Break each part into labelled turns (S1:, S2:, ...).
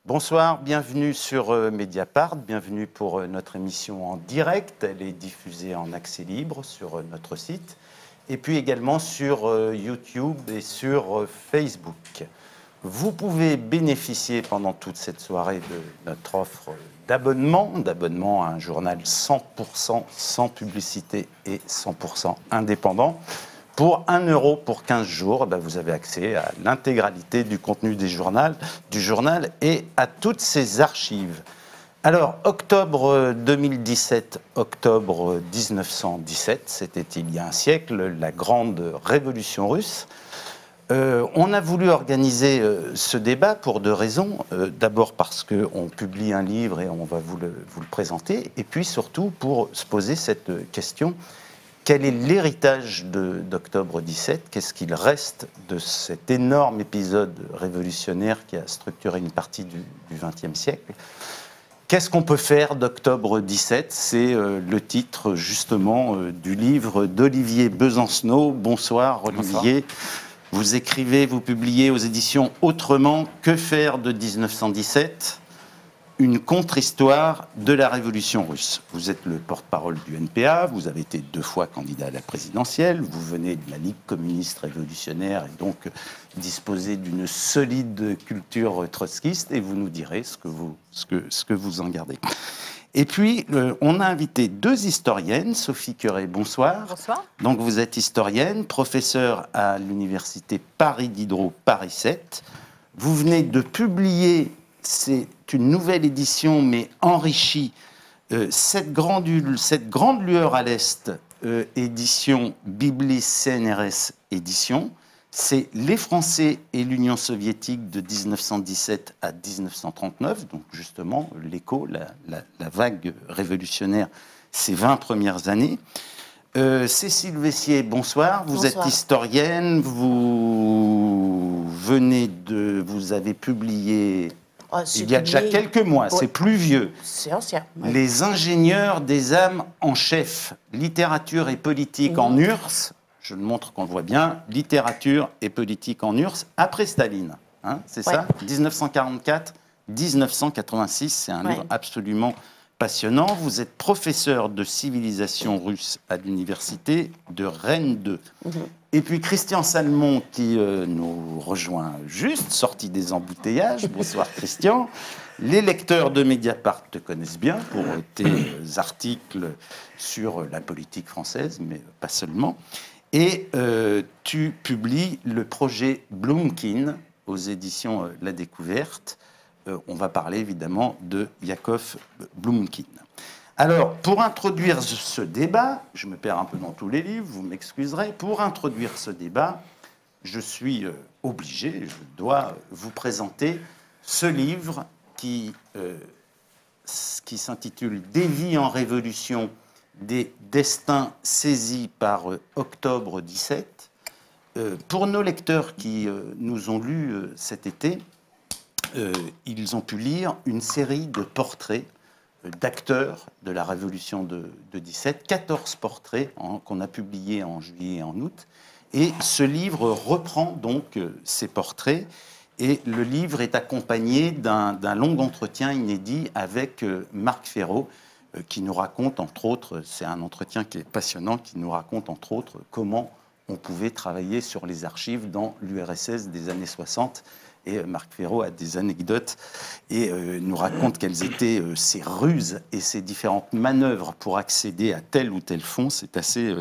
S1: Bonsoir, bienvenue sur Mediapart, bienvenue pour notre émission en direct. Elle est diffusée en accès libre sur notre site et puis également sur YouTube et sur Facebook. Vous pouvez bénéficier pendant toute cette soirée de notre offre d'abonnement à un journal 100% sans publicité et 100% indépendant. Pour 1 € pour 15 jours, vous avez accès à l'intégralité du contenu du journal et à toutes ses archives. Alors, octobre 2017, octobre 1917, c'était il y a un siècle, la grande révolution russe. On a voulu organiser ce débat pour 2 raisons. D'abord parce qu'on publie un livre et on va vous le présenter, et puis surtout pour se poser cette question. Quel est l'héritage d'octobre 17 ? Qu'est-ce qu'il reste de cet énorme épisode révolutionnaire qui a structuré une partie du XXe siècle ? Qu'est-ce qu'on peut faire d'octobre 17 ? C'est le titre justement du livre d'Olivier Besancenot. Bonsoir Olivier. Bonsoir. Vous écrivez, vous publiez aux éditions Autrement. Que faire de 1917 ? Une contre-histoire de la révolution russe. Vous êtes le porte-parole du NPA, vous avez été 2 fois candidat à la présidentielle, vous venez de la Ligue communiste révolutionnaire et donc disposez d'une solide culture trotskiste, et vous nous direz ce que vous en gardez. Et puis, on a invité 2 historiennes. Sophie Queret, bonsoir.
S2: Bonsoir.
S1: Donc vous êtes historienne, professeure à l'université Paris Diderot, Paris 7. Vous venez de publier... C'est une nouvelle édition, mais enrichie. Cette grande lueur à l'Est, édition Biblis CNRS édition. C'est les Français et l'Union soviétique de 1917 à 1939. Donc justement, l'écho, la vague révolutionnaire, ces 20 premières années. Cécile Vessier, bonsoir. Vous êtes historienne. Vous avez publié... il y a déjà quelques mois, c'est plus vieux.
S2: C'est ancien. Oui.
S1: Les ingénieurs des âmes en chef, littérature et politique en URSS. Je le montre qu'on le voit bien. Littérature et politique en URSS après Staline. Hein, c'est ça 1944-1986. C'est un livre absolument passionnant. Vous êtes professeur de civilisation russe à l'université de Rennes 2. Et puis Christian Salmon qui nous rejoint juste, sorti des embouteillages. Bonsoir Christian. Les lecteurs de Mediapart te connaissent bien pour tes articles sur la politique française, mais pas seulement. Et tu publies le projet Blumkin aux éditions La Découverte. On va parler évidemment de Yakov Blumkin. Alors, pour introduire ce débat, je me perds un peu dans tous les livres, vous m'excuserez, pour introduire ce débat, je suis obligé, je dois vous présenter ce livre qui s'intitule « Des vies en révolution, des destins saisis par octobre 17 ». Pour nos lecteurs qui nous ont lus cet été, ils ont pu lire une série de portraits d'acteurs de la Révolution de 17, 14 portraits qu'on a publiés en juillet et en août. Et ce livre reprend donc ces portraits. Et le livre est accompagné d'un long entretien inédit avec Marc Fesneau, qui nous raconte, entre autres, c'est un entretien qui est passionnant, qui nous raconte, entre autres, comment on pouvait travailler sur les archives dans l'URSS des années 60. Et Marc Fesneau a des anecdotes et nous raconte quelles étaient ses ruses et ses différentes manœuvres pour accéder à tel ou tel fonds. C'est assez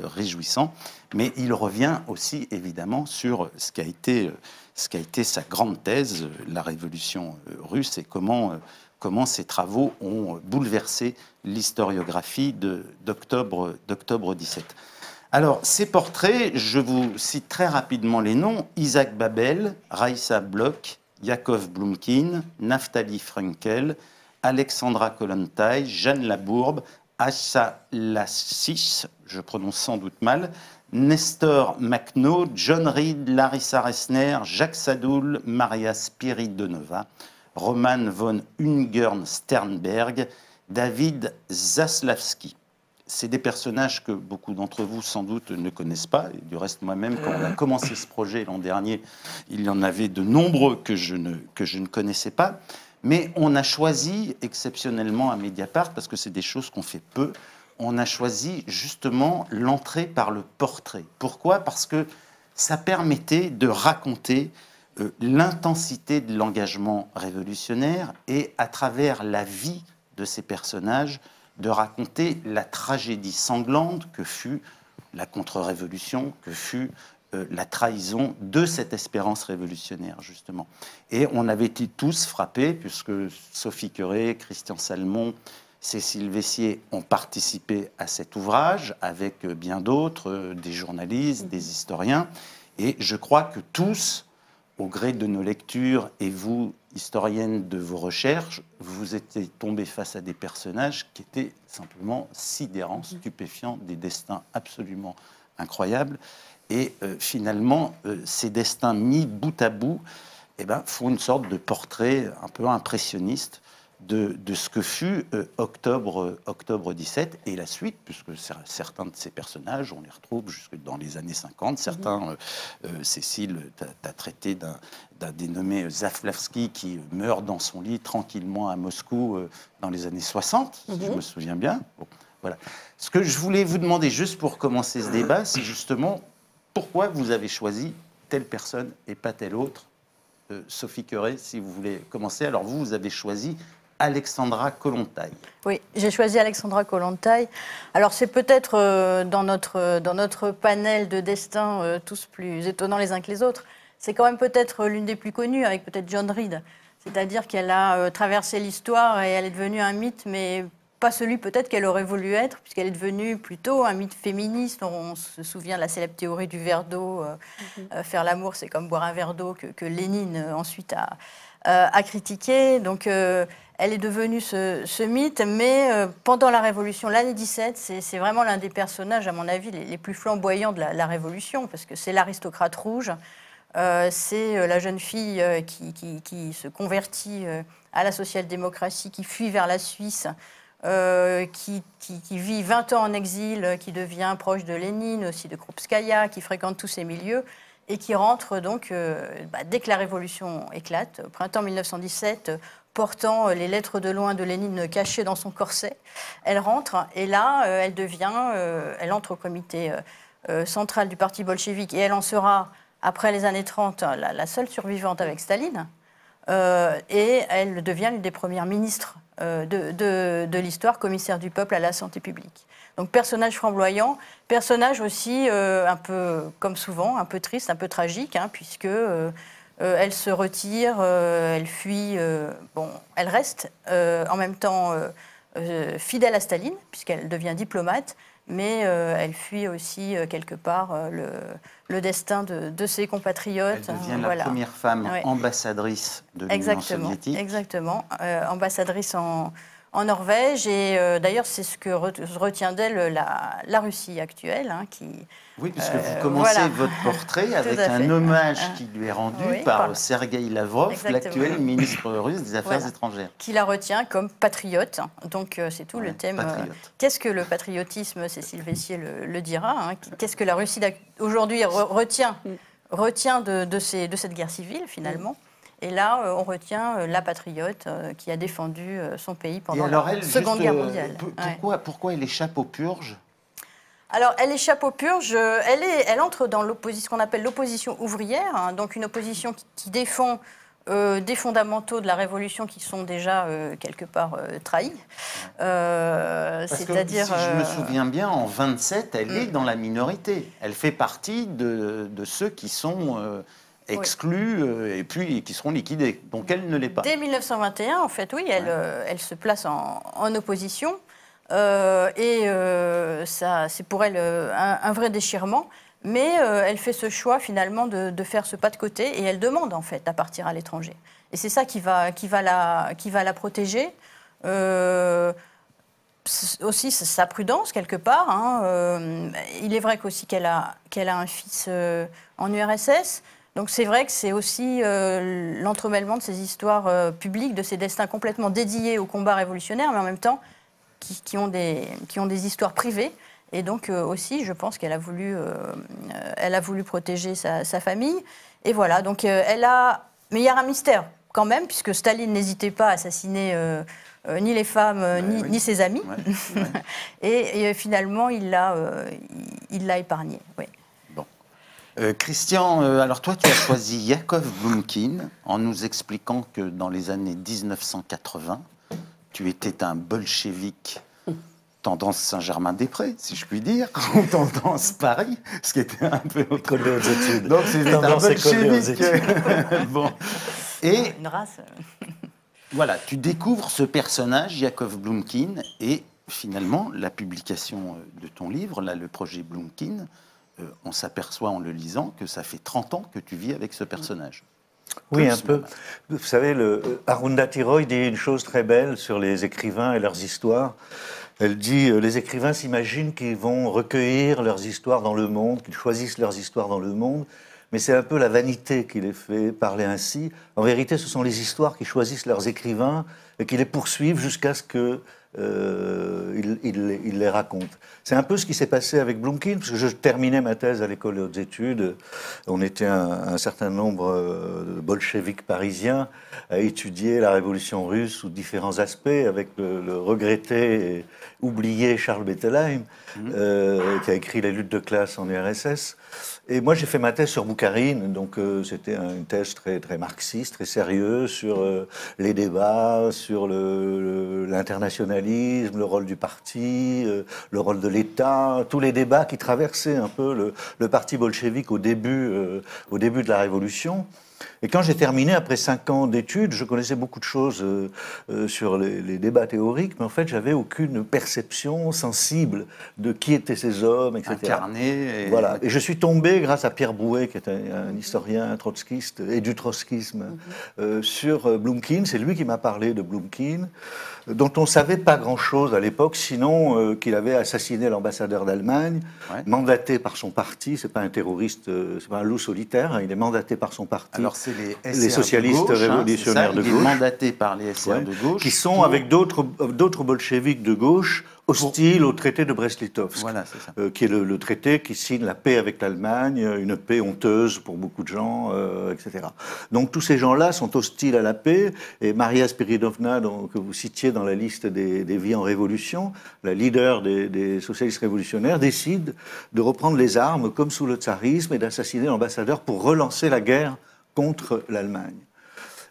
S1: réjouissant. Mais il revient aussi, évidemment, sur ce qu'a été sa grande thèse, la révolution russe, et comment ces travaux ont bouleversé l'historiographie d'octobre 17. Alors, ces portraits, je vous cite très rapidement les noms. Isaac Babel, Raïssa Bloch, Yakov Blumkin, Naftali Frankel, Alexandra Kollontai, Jeanne Labourbe, Assa Lassis, je prononce sans doute mal, Nestor Makhno, John Reed, Larissa Ressner, Jacques Sadoul, Maria Spiridonova, Roman von Ungern-Sternberg, David Zaslavski. c'est des personnages que beaucoup d'entre vous, sans doute, ne connaissent pas. Et du reste, moi-même, quand on a commencé ce projet l'an dernier, il y en avait de nombreux que je ne connaissais pas. Mais on a choisi, exceptionnellement à Mediapart, parce que c'est des choses qu'on fait peu, on a choisi justement l'entrée par le portrait. Pourquoi ? Parce que ça permettait de raconter l'intensité de l'engagement révolutionnaire et, à travers la vie de ces personnages, de raconter la tragédie sanglante que fut la contre-révolution, que fut la trahison de cette espérance révolutionnaire, justement. Et on avait été tous frappés, puisque Sophie Queré, Christian Salmon, Cécile Vessier ont participé à cet ouvrage, avec bien d'autres, des journalistes, des historiens. Et je crois que tous, au gré de nos lectures, et vous, historienne de vos recherches, vous étiez tombés face à des personnages qui étaient simplement sidérants, stupéfiants, des destins absolument incroyables. Et finalement, ces destins mis bout à bout font une sorte de portrait un peu impressionniste de ce que fut octobre 17 et la suite, puisque certains de ces personnages, on les retrouve jusque dans les années 50. Certains, Cécile, t'as traité d'un dénommé Zaslavski qui meurt dans son lit tranquillement à Moscou dans les années 60, si je me souviens bien. Bon, voilà. Ce que je voulais vous demander, juste pour commencer ce débat, c'est justement pourquoi vous avez choisi telle personne et pas telle autre. Sophie Queré, si vous voulez commencer. Alors vous avez choisi Alexandra Kollontai.
S2: Oui, j'ai choisi Alexandra Kollontai. Alors c'est peut-être dans notre panel de destins tous plus étonnants les uns que les autres. C'est quand même peut-être l'une des plus connues, avec peut-être John Reed. C'est-à-dire qu'elle a traversé l'histoire et elle est devenue un mythe, mais pas celui peut-être qu'elle aurait voulu être, puisqu'elle est devenue plutôt un mythe féministe. On se souvient de la célèbre théorie du verre d'eau. Faire l'amour, c'est comme boire un verre d'eau, que Lénine ensuite a critiqué. Donc elle est devenue ce mythe, mais pendant la Révolution, l'année 17, c'est vraiment l'un des personnages, à mon avis, les plus flamboyants de la Révolution, parce que c'est l'aristocrate rouge, c'est la jeune fille qui se convertit à la social-démocratie, qui fuit vers la Suisse, qui vit 20 ans en exil, qui devient proche de Lénine, aussi de Krupskaya, qui fréquente tous ces milieux, et qui rentre donc, dès que la Révolution éclate, au printemps 1917, portant les lettres de loin de Lénine cachées dans son corset. Elle rentre, et là, elle entre au comité central du parti bolchevique, et elle en sera, après les années 30, la seule survivante avec Staline, et elle devient l'une des premières ministres de l'histoire, commissaire du peuple à la santé publique. Donc personnage flamboyant, personnage aussi un peu, comme souvent, un peu triste, un peu tragique, puisque elle se retire, elle fuit, elle reste en même temps fidèle à Staline, puisqu'elle devient diplomate, mais elle fuit aussi quelque part le destin de ses compatriotes.
S1: Elle devient la première femme ambassadrice de l'Union soviétique.
S2: Exactement, ambassadrice en Norvège, et d'ailleurs c'est ce que retient d'elle la Russie actuelle, qui...
S1: Oui, puisque vous commencez votre portrait avec un hommage qui lui est rendu par Sergueï Lavrov, l'actuel ministre russe des Affaires étrangères.
S2: Qui la retient comme patriote, donc c'est tout le thème. Qu'est-ce que le patriotisme, Cécile Vessier le dira, qu'est-ce que la Russie aujourd'hui retient de cette guerre civile finalement. Et là, on retient la patriote qui a défendu son pays pendant la Seconde Guerre mondiale.
S1: Pourquoi elle échappe aux purges ?
S2: Alors, elle échappe aux purges. Elle entre dans ce qu'on appelle l'opposition ouvrière, donc une opposition qui défend des fondamentaux de la Révolution qui sont déjà quelque part trahis.
S1: C'est-à-dire, si je me souviens bien, en 27, elle est dans la minorité. Elle fait partie de ceux qui sont... exclus et puis qui seront liquidés. Donc elle ne l'est pas.
S2: Dès 1921, en fait, oui, elle se place en opposition. Ça, c'est pour elle un vrai déchirement. Mais elle fait ce choix finalement de faire ce pas de côté, et elle demande en fait à partir à l'étranger. Et c'est ça qui va la protéger. Aussi sa prudence quelque part. Il est vrai qu'aussi qu'elle a un fils en URSS. Donc c'est vrai que c'est aussi l'entremêlement de ces histoires publiques, de ces destins complètement dédiés au combat révolutionnaire, mais en même temps qui ont des histoires privées. Et donc aussi, je pense qu'elle a voulu protéger sa famille. Et voilà, donc mais il y a un mystère quand même, puisque Staline n'hésitait pas à assassiner ni les femmes, ni ses amis. Ouais. Et finalement, il l'a épargné. Oui.
S1: Bon. Christian, alors toi, tu as choisi Yakov Blumkin en nous expliquant que dans les années 1980, tu étais un bolchevique tendance Saint-Germain-des-Prés, si je puis dire, ou tendance Paris, ce qui était un peu
S3: collé aux études.
S1: Donc c'était un bolchevique. Bon. Et
S2: une race.
S1: Voilà, tu découvres ce personnage, Yakov Blumkin, et finalement, la publication de ton livre, là, le projet Blumkin, on s'aperçoit en le lisant que ça fait 30 ans que tu vis avec ce personnage.
S3: Oui, un peu. Vous savez, Arundhati Roy dit une chose très belle sur les écrivains et leurs histoires. Elle dit les écrivains s'imaginent qu'ils vont recueillir leurs histoires dans le monde, qu'ils choisissent leurs histoires dans le monde, mais c'est un peu la vanité qui les fait parler ainsi. En vérité, ce sont les histoires qui choisissent leurs écrivains et qui les poursuivent jusqu'à ce que il les raconte. C'est un peu ce qui s'est passé avec Blumkin, parce que je terminais ma thèse à l'école des hautes études. On était un certain nombre de bolcheviques parisiens à étudier la révolution russe sous différents aspects, avec le regretté et oublié Charles Bettelheim, qui a écrit Les luttes de classe en URSS. Et moi, j'ai fait ma thèse sur Boukharine, donc c'était une thèse très, très marxiste, très sérieuse, sur les débats, sur l'internationalisme, le rôle du parti, le rôle de l'État, tous les débats qui traversaient un peu le parti bolchevique au début de la Révolution. Et quand j'ai terminé, après 5 ans d'études, je connaissais beaucoup de choses sur les débats théoriques, mais en fait, j'avais aucune perception sensible de qui étaient ces hommes, etc.
S1: Incarnés.
S3: Voilà. Et je suis tombé, grâce à Pierre Brouet, qui est un historien trotskiste et du trotskisme, sur Blumkin. C'est lui qui m'a parlé de Blumkin, dont on ne savait pas grand-chose à l'époque, sinon qu'il avait assassiné l'ambassadeur d'Allemagne, mandaté par son parti. C'est pas un terroriste, c'est pas un loup solitaire, hein, il est mandaté par son parti.
S1: Alors c'est
S3: les socialistes
S1: de gauche,
S3: révolutionnaires de gauche.
S1: Il est mandaté par les SR de gauche.
S3: Qui sont, avec d'autres bolcheviques de gauche, hostiles au traité de Brest-Litovsk,
S1: voilà, c'est ça.
S3: Qui est le traité qui signe la paix avec l'Allemagne, une paix honteuse pour beaucoup de gens, etc. Donc tous ces gens-là sont hostiles à la paix, et Maria Spiridovna, que vous citiez dans la liste des vies en révolution, la leader des socialistes révolutionnaires, décide de reprendre les armes comme sous le tsarisme et d'assassiner l'ambassadeur pour relancer la guerre contre l'Allemagne.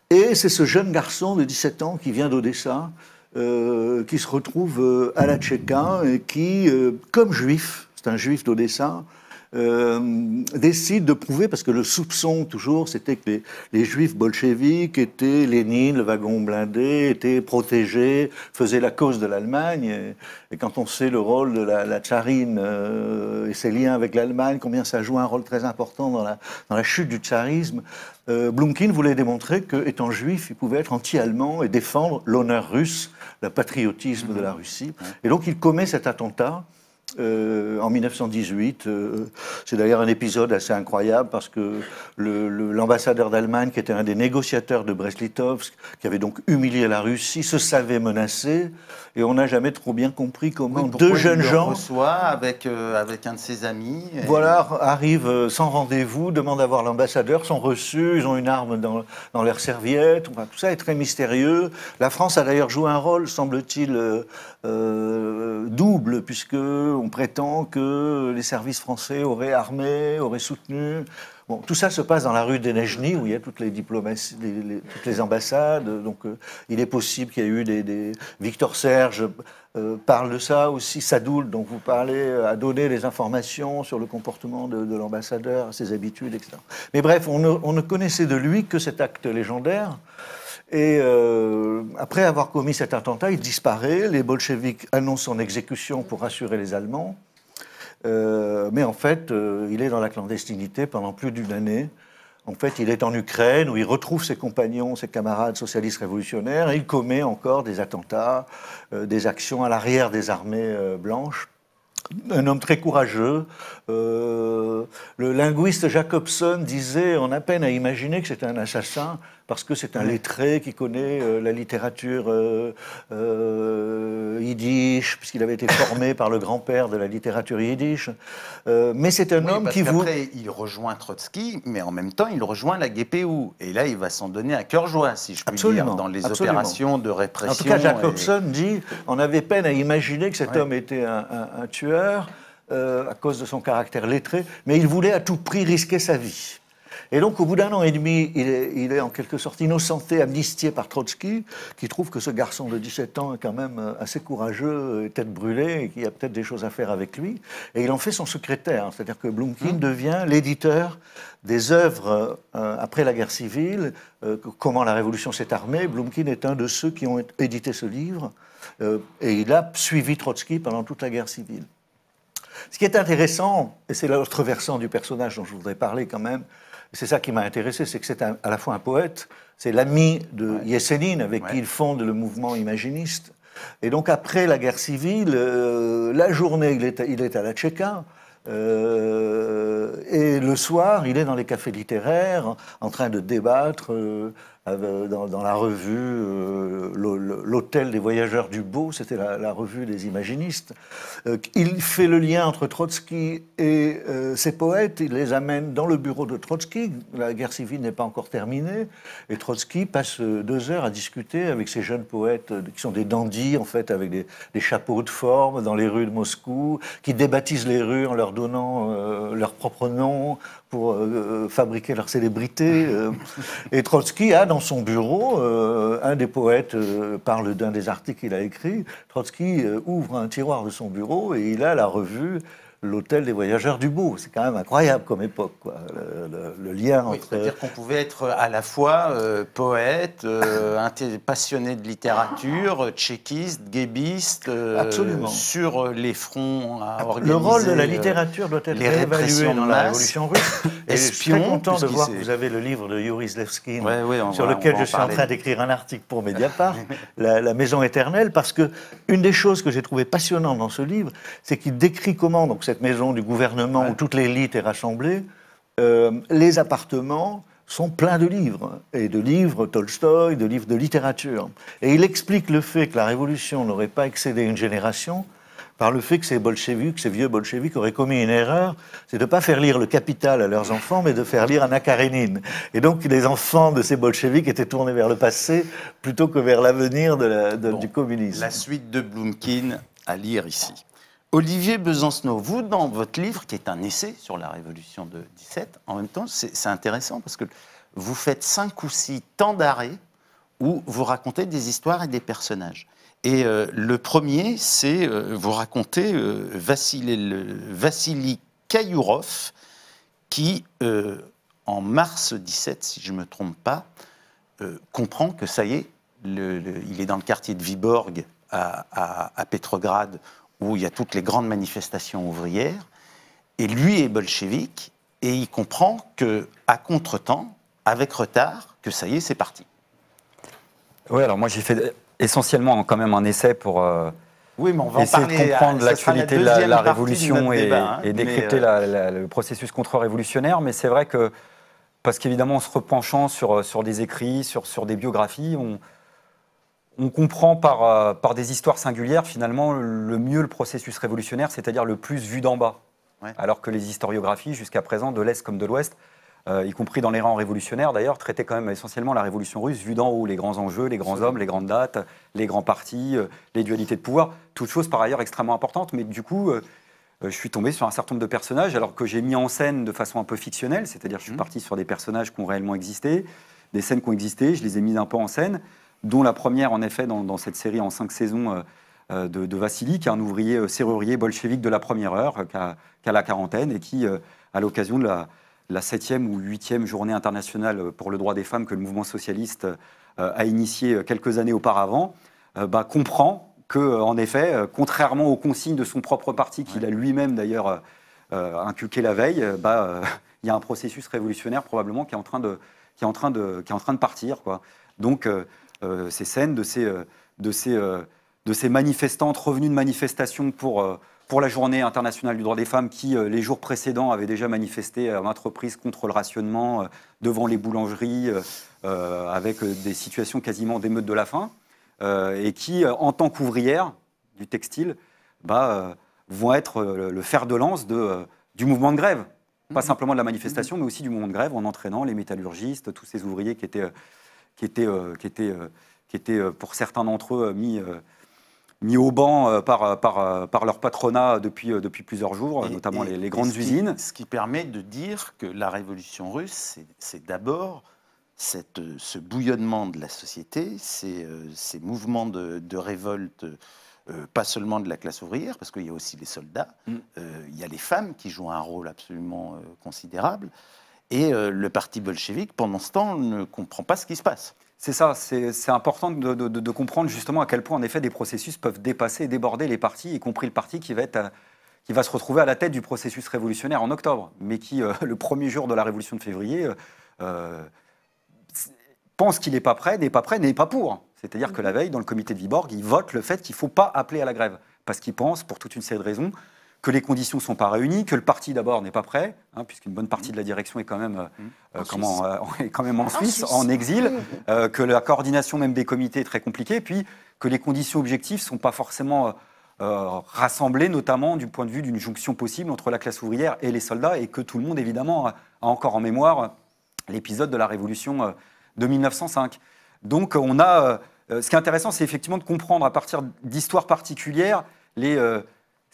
S3: Et c'est ce jeune garçon de 17 ans qui vient d'Odessa, qui se retrouve à la Tchéka et qui, comme juif, c'est un juif d'Odessa, décide de prouver, parce que le soupçon toujours c'était que les juifs bolcheviques étaient Lénine, le wagon blindé, étaient protégés, faisaient la cause de l'Allemagne, et quand on sait le rôle de la tsarine et ses liens avec l'Allemagne, combien ça joue un rôle très important dans la chute du tsarisme, Blumkin voulait démontrer qu'étant juif, il pouvait être anti-allemand et défendre l'honneur russe, le patriotisme de la Russie. Et donc il commet cet attentat en 1918. C'est d'ailleurs un épisode assez incroyable parce que l'ambassadeur d'Allemagne, qui était un des négociateurs de Brest-Litovsk, qui avait donc humilié la Russie, se savait menacé, et on n'a jamais trop bien compris comment deux jeunes gens...
S1: reçoit avec un de ses amis. Et...
S3: Voilà, arrivent sans rendez-vous, demandent à voir l'ambassadeur, sont reçus, ils ont une arme dans leurs serviettes, enfin, tout ça est très mystérieux. La France a d'ailleurs joué un rôle, semble-t-il, double, puisque on prétend que les services français auraient armé, auraient soutenu. Bon, tout ça se passe dans la rue d'Enejny, où il y a toutes les diplomaties, toutes les ambassades. Donc, il est possible qu'il y ait eu des Victor Serge parle de ça aussi. Sadoul, dont vous parlez, a donné des informations sur le comportement de l'ambassadeur, ses habitudes, etc. Mais bref, on ne connaissait de lui que cet acte légendaire. Et après avoir commis cet attentat, il disparaît. Les bolcheviks annoncent son exécution pour rassurer les Allemands. Mais en fait, il est dans la clandestinité pendant plus d'une année. En fait, il est en Ukraine, où il retrouve ses compagnons, ses camarades socialistes révolutionnaires, et il commet encore des attentats, des actions à l'arrière des armées blanches. Un homme très courageux. Le linguiste Jacobson disait, on a peine à imaginer que c'est un assassin, parce que c'est un lettré qui connaît la littérature yiddish, puisqu'il avait été formé par le grand-père de la littérature yiddish. Mais c'est un homme qui vous...
S1: Après, il rejoint Trotsky, mais en même temps, il rejoint la GPU. Et là, il va s'en donner à cœur joie, si je puis dire, dans les opérations de répression.
S3: En tout cas, Jacobson dit on avait peine à imaginer que cet homme était un tueur à cause de son caractère lettré, mais il voulait à tout prix risquer sa vie. Et donc, au bout d'un an et demi, il est en quelque sorte innocenté, amnistié par Trotsky, qui trouve que ce garçon de 17 ans est quand même assez courageux, tête brûlée, et qu'il y a peut-être des choses à faire avec lui. Et il en fait son secrétaire. C'est-à-dire que Blumkin devient l'éditeur des œuvres après la guerre civile, comment la Révolution s'est armée. Blumkin est un de ceux qui ont édité ce livre, et il a suivi Trotsky pendant toute la guerre civile. Ce qui est intéressant, et c'est l'autre versant du personnage dont je voudrais parler quand même, c'est ça qui m'a intéressé, c'est que c'est à la fois un poète, c'est l'ami de Yesenin, avec qui il fonde le mouvement imaginiste. Et donc après la guerre civile, la journée, il est à la Tchéka, et le soir, il est dans les cafés littéraires, en train de débattre dans la revue, l'Hôtel des Voyageurs du Beau, c'était la revue des imaginistes. Il fait le lien entre Trotsky et ses poètes, il les amène dans le bureau de Trotsky, la guerre civile n'est pas encore terminée, et Trotsky passe 2 heures à discuter avec ces jeunes poètes qui sont des dandys, en fait, avec des chapeaux de forme dans les rues de Moscou, qui débaptisent les rues en leur donnant leur propre nom pour fabriquer leur célébrité. Et Trotsky a dans son bureau, un des poètes parle d'un des articles qu'il a écrit, Trotsky ouvre un tiroir de son bureau et il a la revue L'Hôtel des Voyageurs du Beau. C'est quand même incroyable comme époque, quoi. Le lien entre...
S1: C'est-à-dire qu'on pouvait être à la fois poète, passionné de littérature, tchéquiste, guébiste, sur les fronts à organiser...
S3: Le rôle de la littérature doit être réévalué dans la Révolution russe. Et je suis très content de voir que vous avez le livre de Yoris Levskin, sur lequel je suis en train d'écrire un article pour Mediapart, la Maison éternelle, parce que une des choses que j'ai trouvé passionnante dans ce livre, c'est qu'il décrit comment, donc, cette maison du gouvernement où toute l'élite est rassemblée, les appartements sont pleins de livres, et de livres Tolstoï, de livres de littérature. Et il explique le fait que la Révolution n'aurait pas excédé une génération par le fait que ces bolcheviks, ces vieux bolcheviks auraient commis une erreur, c'est de ne pas faire lire le Capital à leurs enfants, mais de faire lire Anna Karénine. Et donc les enfants de ces bolcheviks étaient tournés vers le passé plutôt que vers l'avenir du communisme.
S1: La suite de Blumkin à lire ici. Olivier Besancenot, vous, dans votre livre, qui est un essai sur la Révolution de 17, en même temps, c'est intéressant parce que vous faites 5 ou 6 temps d'arrêt où vous racontez des histoires et des personnages. Et le premier, c'est vous racontez Vassili Kayourov, qui, en mars 17, si je ne me trompe pas, comprend que ça y est, il est dans le quartier de Vyborg à Petrograd, où il y a toutes les grandes manifestations ouvrières, et lui est bolchevique, et il comprend qu'à contre-temps, avec retard, que ça y est, c'est parti.
S4: Oui, alors moi j'ai fait essentiellement quand même un essai pour
S1: oui, mais on va
S4: essayer de comprendre l'actualité de la Révolution et décrypter
S1: mais
S4: le processus contre-révolutionnaire, mais c'est vrai que, parce qu'évidemment en se repenchant sur des écrits, sur des biographies, on comprend par des histoires singulières, finalement, le mieux le processus révolutionnaire, c'est-à-dire le plus vu d'en bas. Ouais. Alors que les historiographies, jusqu'à présent, de l'Est comme de l'Ouest, y compris dans les rangs révolutionnaires d'ailleurs, traitaient quand même essentiellement la révolution russe vue d'en haut, les grands enjeux, les grands hommes, les grandes dates, les grands partis, les dualités de pouvoir, toutes choses par ailleurs extrêmement importantes. Mais du coup, je suis tombé sur un certain nombre de personnages, alors que j'ai mis en scène de façon un peu fictionnelle, c'est-à-dire que je suis parti sur des personnages qui ont réellement existé, des scènes qui ont existé, je les ai mis un peu en scène, dont la première, en effet, dans cette série en 5 saisons de Vassili, qui est un ouvrier serrurier bolchevique de la première heure, qui a la quarantaine, et qui, à l'occasion de la 7e ou 8e journée internationale pour le droit des femmes que le mouvement socialiste a initiée quelques années auparavant, comprend qu'en effet, contrairement aux consignes de son propre parti, qu'il a lui-même d'ailleurs inculqué la veille, il y a un processus révolutionnaire probablement qui est en train de partir, quoi. Donc, ces scènes de ces manifestantes revenues de manifestation pour pour la journée internationale du droit des femmes qui, les jours précédents, avait déjà manifesté à maintes reprises contre le rationnement devant les boulangeries, avec des situations quasiment d'émeute de la faim, et qui, en tant qu'ouvrières du textile, vont être le fer de lance du mouvement de grève. Pas simplement de la manifestation, mais aussi du mouvement de grève, en entraînant les métallurgistes, tous ces ouvriers qui étaient pour certains d'entre eux, mis au banc par leur patronat depuis plusieurs jours, notamment les grandes usines.
S1: Ce qui permet de dire que la révolution russe, c'est d'abord ce bouillonnement de la société, ces mouvements de révolte, pas seulement de la classe ouvrière, parce qu'il y a aussi les soldats, il y a les femmes qui jouent un rôle absolument considérable, et le parti bolchevique, pendant ce temps, ne comprend pas ce qui se passe.
S4: C'est ça, c'est important de comprendre justement à quel point, en effet, des processus peuvent dépasser et déborder les partis, y compris le parti qui va se retrouver à la tête du processus révolutionnaire en octobre, mais qui, le premier jour de la révolution de février, pense qu'il n'est pas prêt, n'est pas pour. C'est-à-dire que la veille, dans le comité de Viborg, il vote le fait qu'il ne faut pas appeler à la grève, parce qu'il pense, pour toute une série de raisons, que les conditions ne sont pas réunies, que le parti d'abord n'est pas prêt, puisqu'une bonne partie de la direction est quand même, en Suisse, en exil, que la coordination même des comités est très compliquée, puis que les conditions objectives ne sont pas forcément rassemblées, notamment du point de vue d'une jonction possible entre la classe ouvrière et les soldats, et que tout le monde, évidemment, a encore en mémoire l'épisode de la Révolution de 1905. Donc, ce qui est intéressant, c'est effectivement de comprendre à partir d'histoires particulières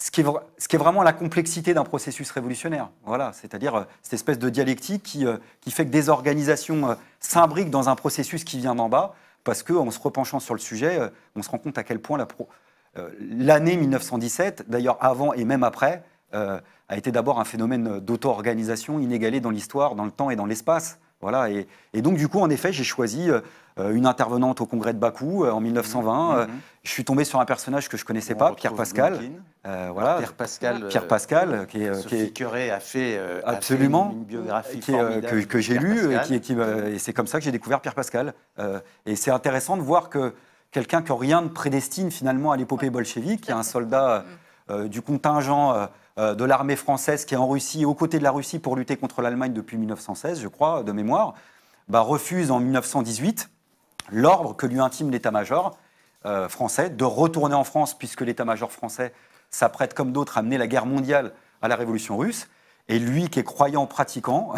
S4: ce qui est vraiment la complexité d'un processus révolutionnaire. Voilà, c'est-à-dire cette espèce de dialectique qui fait que des organisations s'imbriquent dans un processus qui vient d'en bas, parce qu'en se repenchant sur le sujet, on se rend compte à quel point l'année 1917, d'ailleurs avant et même après, a été d'abord un phénomène d'auto-organisation inégalé dans l'histoire, dans le temps et dans l'espace. Voilà, et donc du coup, en effet, j'ai choisi une intervenante au congrès de Bakou en 1920. Je suis tombé sur un personnage que je ne connaissais pas, Pierre Pascal. Pierre Pascal,
S1: Sophie Curé a fait
S4: absolument,
S1: une biographie formidable
S4: que j'ai lue, et c'est comme ça que j'ai découvert Pierre Pascal. Et c'est intéressant de voir que quelqu'un que rien ne prédestine finalement à l'épopée bolchevique, qui est un soldat du contingent de l'armée française qui est en Russie, aux côtés de la Russie pour lutter contre l'Allemagne depuis 1916, je crois, de mémoire, refuse en 1918 l'ordre que lui intime l'état-major français de retourner en France, puisque l'état-major français s'apprête comme d'autres à mener la guerre mondiale à la révolution russe. Et lui, qui est croyant pratiquant,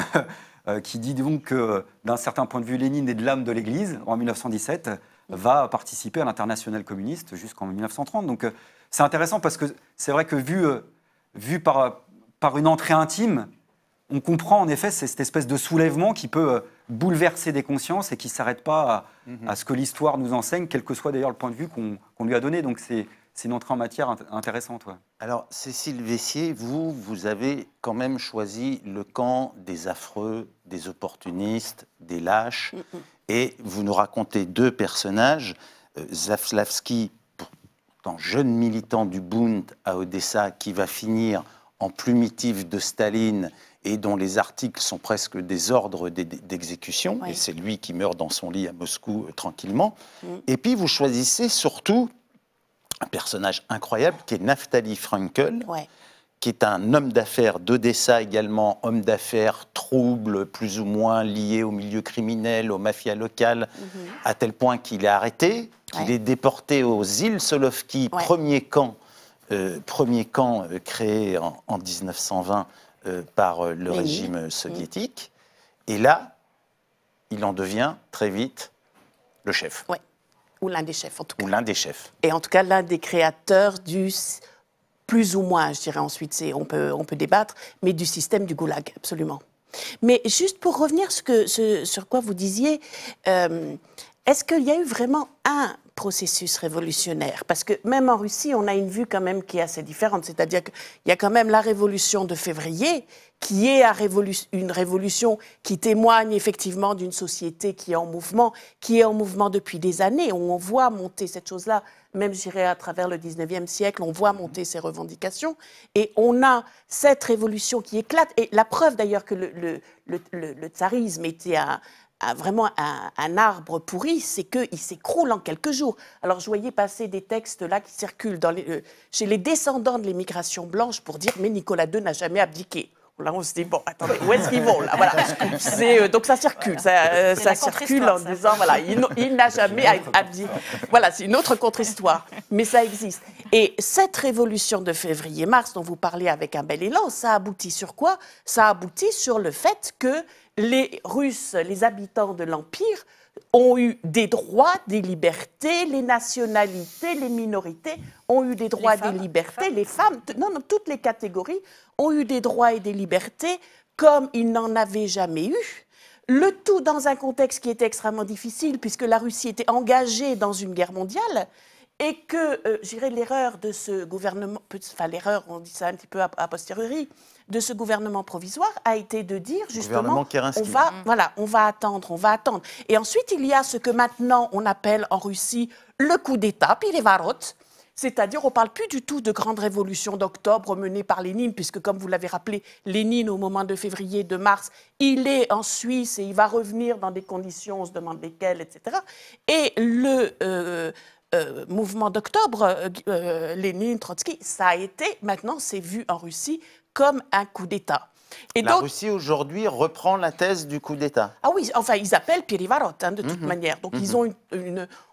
S4: qui dit donc que d'un certain point de vue, Lénine est de l'âme de l'Église, en 1917, va participer à l'internationale communiste jusqu'en 1930. Donc c'est intéressant parce que c'est vrai que vu par une entrée intime, on comprend en effet cette espèce de soulèvement qui peut bouleverser des consciences et qui ne s'arrête pas à ce que l'histoire nous enseigne, quel que soit d'ailleurs le point de vue qu'on lui a donné. Donc c'est une entrée en matière intéressante. Ouais.
S1: Alors Cécile Vessier, vous avez quand même choisi le camp des affreux, des opportunistes, des lâches, et vous nous racontez deux personnages, Zaslavski, pourtant jeune militant du Bund à Odessa, qui va finir en plumitif de Staline et dont les articles sont presque des ordres d'exécution, et c'est lui qui meurt dans son lit à Moscou tranquillement. Et puis vous choisissez surtout un personnage incroyable qui est Naftali Frankel, qui est un homme d'affaires d'Odessa également, homme d'affaires trouble, plus ou moins lié au milieu criminel, aux mafias locales, à tel point qu'il est arrêté, qu'il est déporté aux îles Solovki, premier camp créé en 1920 par le régime soviétique. Et là, il en devient très vite le chef.
S5: Oui, ou l'un des chefs en tout cas.
S1: Ou l'un des chefs.
S5: Et en tout cas, l'un des créateurs du, plus ou moins, je dirais ensuite, on peut débattre, mais du système du goulag, absolument. Mais juste pour revenir sur quoi vous disiez, est-ce qu'il y a eu vraiment un processus révolutionnaire? Parce que même en Russie, on a une vue quand même qui est assez différente. C'est-à-dire qu'il y a quand même la révolution de février, qui est une révolution qui témoigne effectivement d'une société qui est en mouvement depuis des années, où on voit monter cette chose-là, même je dirais à travers le 19e siècle, on voit monter ces revendications, et on a cette révolution qui éclate, et la preuve d'ailleurs que le tsarisme était vraiment un arbre pourri, c'est qu'il s'écroule en quelques jours. Alors, je voyais passer des textes là qui circulent chez les descendants de l'émigration blanche pour dire « mais Nicolas II n'a jamais abdiqué ». Là, on se dit, bon, attendez, où est-ce qu'ils vont là, voilà. Donc, ça circule. Ça circule en disant, voilà, il n'a jamais abdiqué. Voilà, c'est une autre contre-histoire. Mais ça existe. Et cette révolution de février-mars dont vous parlez avec un bel élan, ça aboutit sur quoi? Ça aboutit sur le fait que les Russes, les habitants de l'Empire, ont eu des droits, des libertés, les nationalités, les minorités ont eu des droits et des libertés, les femmes, non, toutes les catégories ont eu des droits et des libertés comme ils n'en avaient jamais eu. Le tout dans un contexte qui était extrêmement difficile puisque la Russie était engagée dans une guerre mondiale et que, je dirais, l'erreur de ce gouvernement, enfin l'erreur, on dit ça un petit peu a posteriori, de ce gouvernement provisoire a été de dire justement on va attendre. Et ensuite, il y a ce que maintenant on appelle en Russie le coup d'État, Переворот, c'est-à-dire on ne parle plus du tout de grande révolution d'octobre menée par Lénine, puisque comme vous l'avez rappelé, Lénine au moment de février, de mars, il est en Suisse et il va revenir dans des conditions, on se demande lesquelles, etc. Et le mouvement d'octobre, Lénine, Trotsky, ça a été, maintenant c'est vu en Russie comme un coup d'État. Et
S1: la Russie aujourd'hui reprend la thèse du coup d'État.
S5: Ah oui, enfin ils appellent Переворот de toute manière. Donc ils ont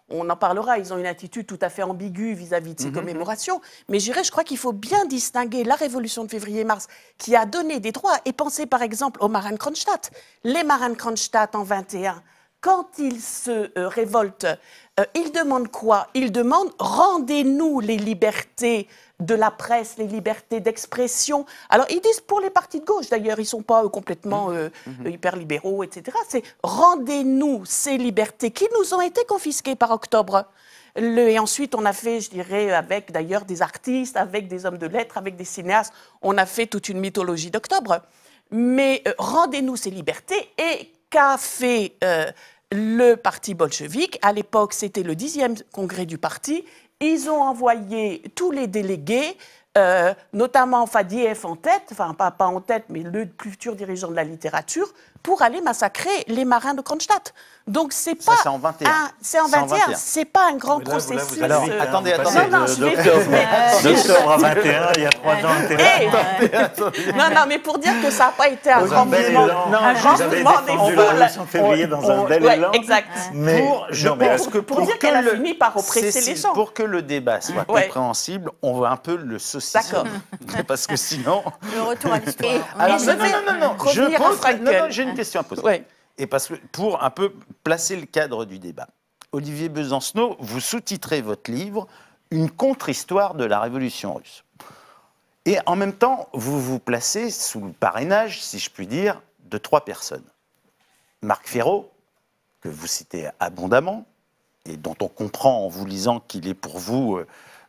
S5: on en parlera, ils ont une attitude tout à fait ambiguë vis-à-vis de ces commémorations. Mais je crois qu'il faut bien distinguer la révolution de février-mars qui a donné des droits et penser par exemple aux Marienkrönstadt. Les Marienkrönstadt en 21, quand ils se révoltent, ils demandent quoi? Ils demandent « rendez-nous les libertés de la presse, les libertés d'expression ». Alors, ils disent pour les partis de gauche, d'ailleurs, ils ne sont pas complètement hyper libéraux, etc. C'est « rendez-nous ces libertés qui nous ont été confisquées par octobre ». Et ensuite, on a fait, je dirais, avec d'ailleurs des artistes, avec des hommes de lettres, avec des cinéastes, on a fait toute une mythologie d'octobre. Mais rendez-nous ces libertés. Et qu'a fait le parti bolchevique? À l'époque, c'était le 10e congrès du parti. Ils ont envoyé tous les délégués, notamment Fadiev en tête, enfin pas en tête, mais le futur dirigeant de la littérature, pour aller massacrer les marins de Kronstadt. Donc c'est pas...
S1: Ça, c'est en 21.
S5: C'est en 21. C'est pas un grand processus.
S1: Alors, attendez.
S5: Non, je vais
S3: d'octobre à 21, il y a 3 ans.
S5: Non, mais pour dire que ça n'a pas été un grand mouvement.
S3: Non,
S5: vous avez défendu
S3: la révolution de février dans un bel élan.
S5: Exact.
S3: Mais
S1: je pense que
S5: pour dire qu'elle a fini par oppresser les gens.
S1: Pour que le débat soit compréhensible, on va un peu le saucissonner.
S5: D'accord.
S1: Parce que sinon...
S2: Le retour à l'histoire.
S1: Alors, non, j'ai une question à poser.
S5: Ouais.
S1: Et parce que pour un peu placer le cadre du débat, Olivier Besancenot, vous sous-titrez votre livre « Une contre-histoire de la Révolution russe ». Et en même temps, vous vous placez sous le parrainage, si je puis dire, de 3 personnes. Marc Ferraud, que vous citez abondamment, et dont on comprend en vous lisant qu'il est pour vous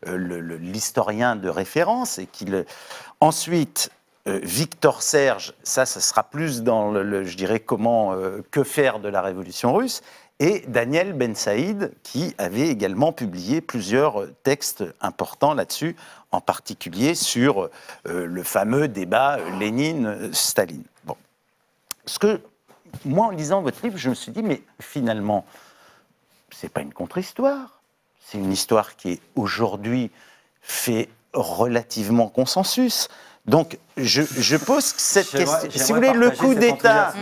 S1: l'historien de référence, et qu'il... Ensuite... Victor Serge, ça sera plus dans je dirais, que faire de la révolution russe, et Daniel Ben Saïd, qui avait également publié plusieurs textes importants là-dessus, en particulier sur le fameux débat Lénine-Staline. Bon. Ce que, moi, en lisant votre livre, je me suis dit, mais finalement, c'est pas une contre-histoire, c'est une histoire qui est aujourd'hui fait relativement consensus. Donc, je pose cette question. Si vous voulez, le coup d'État...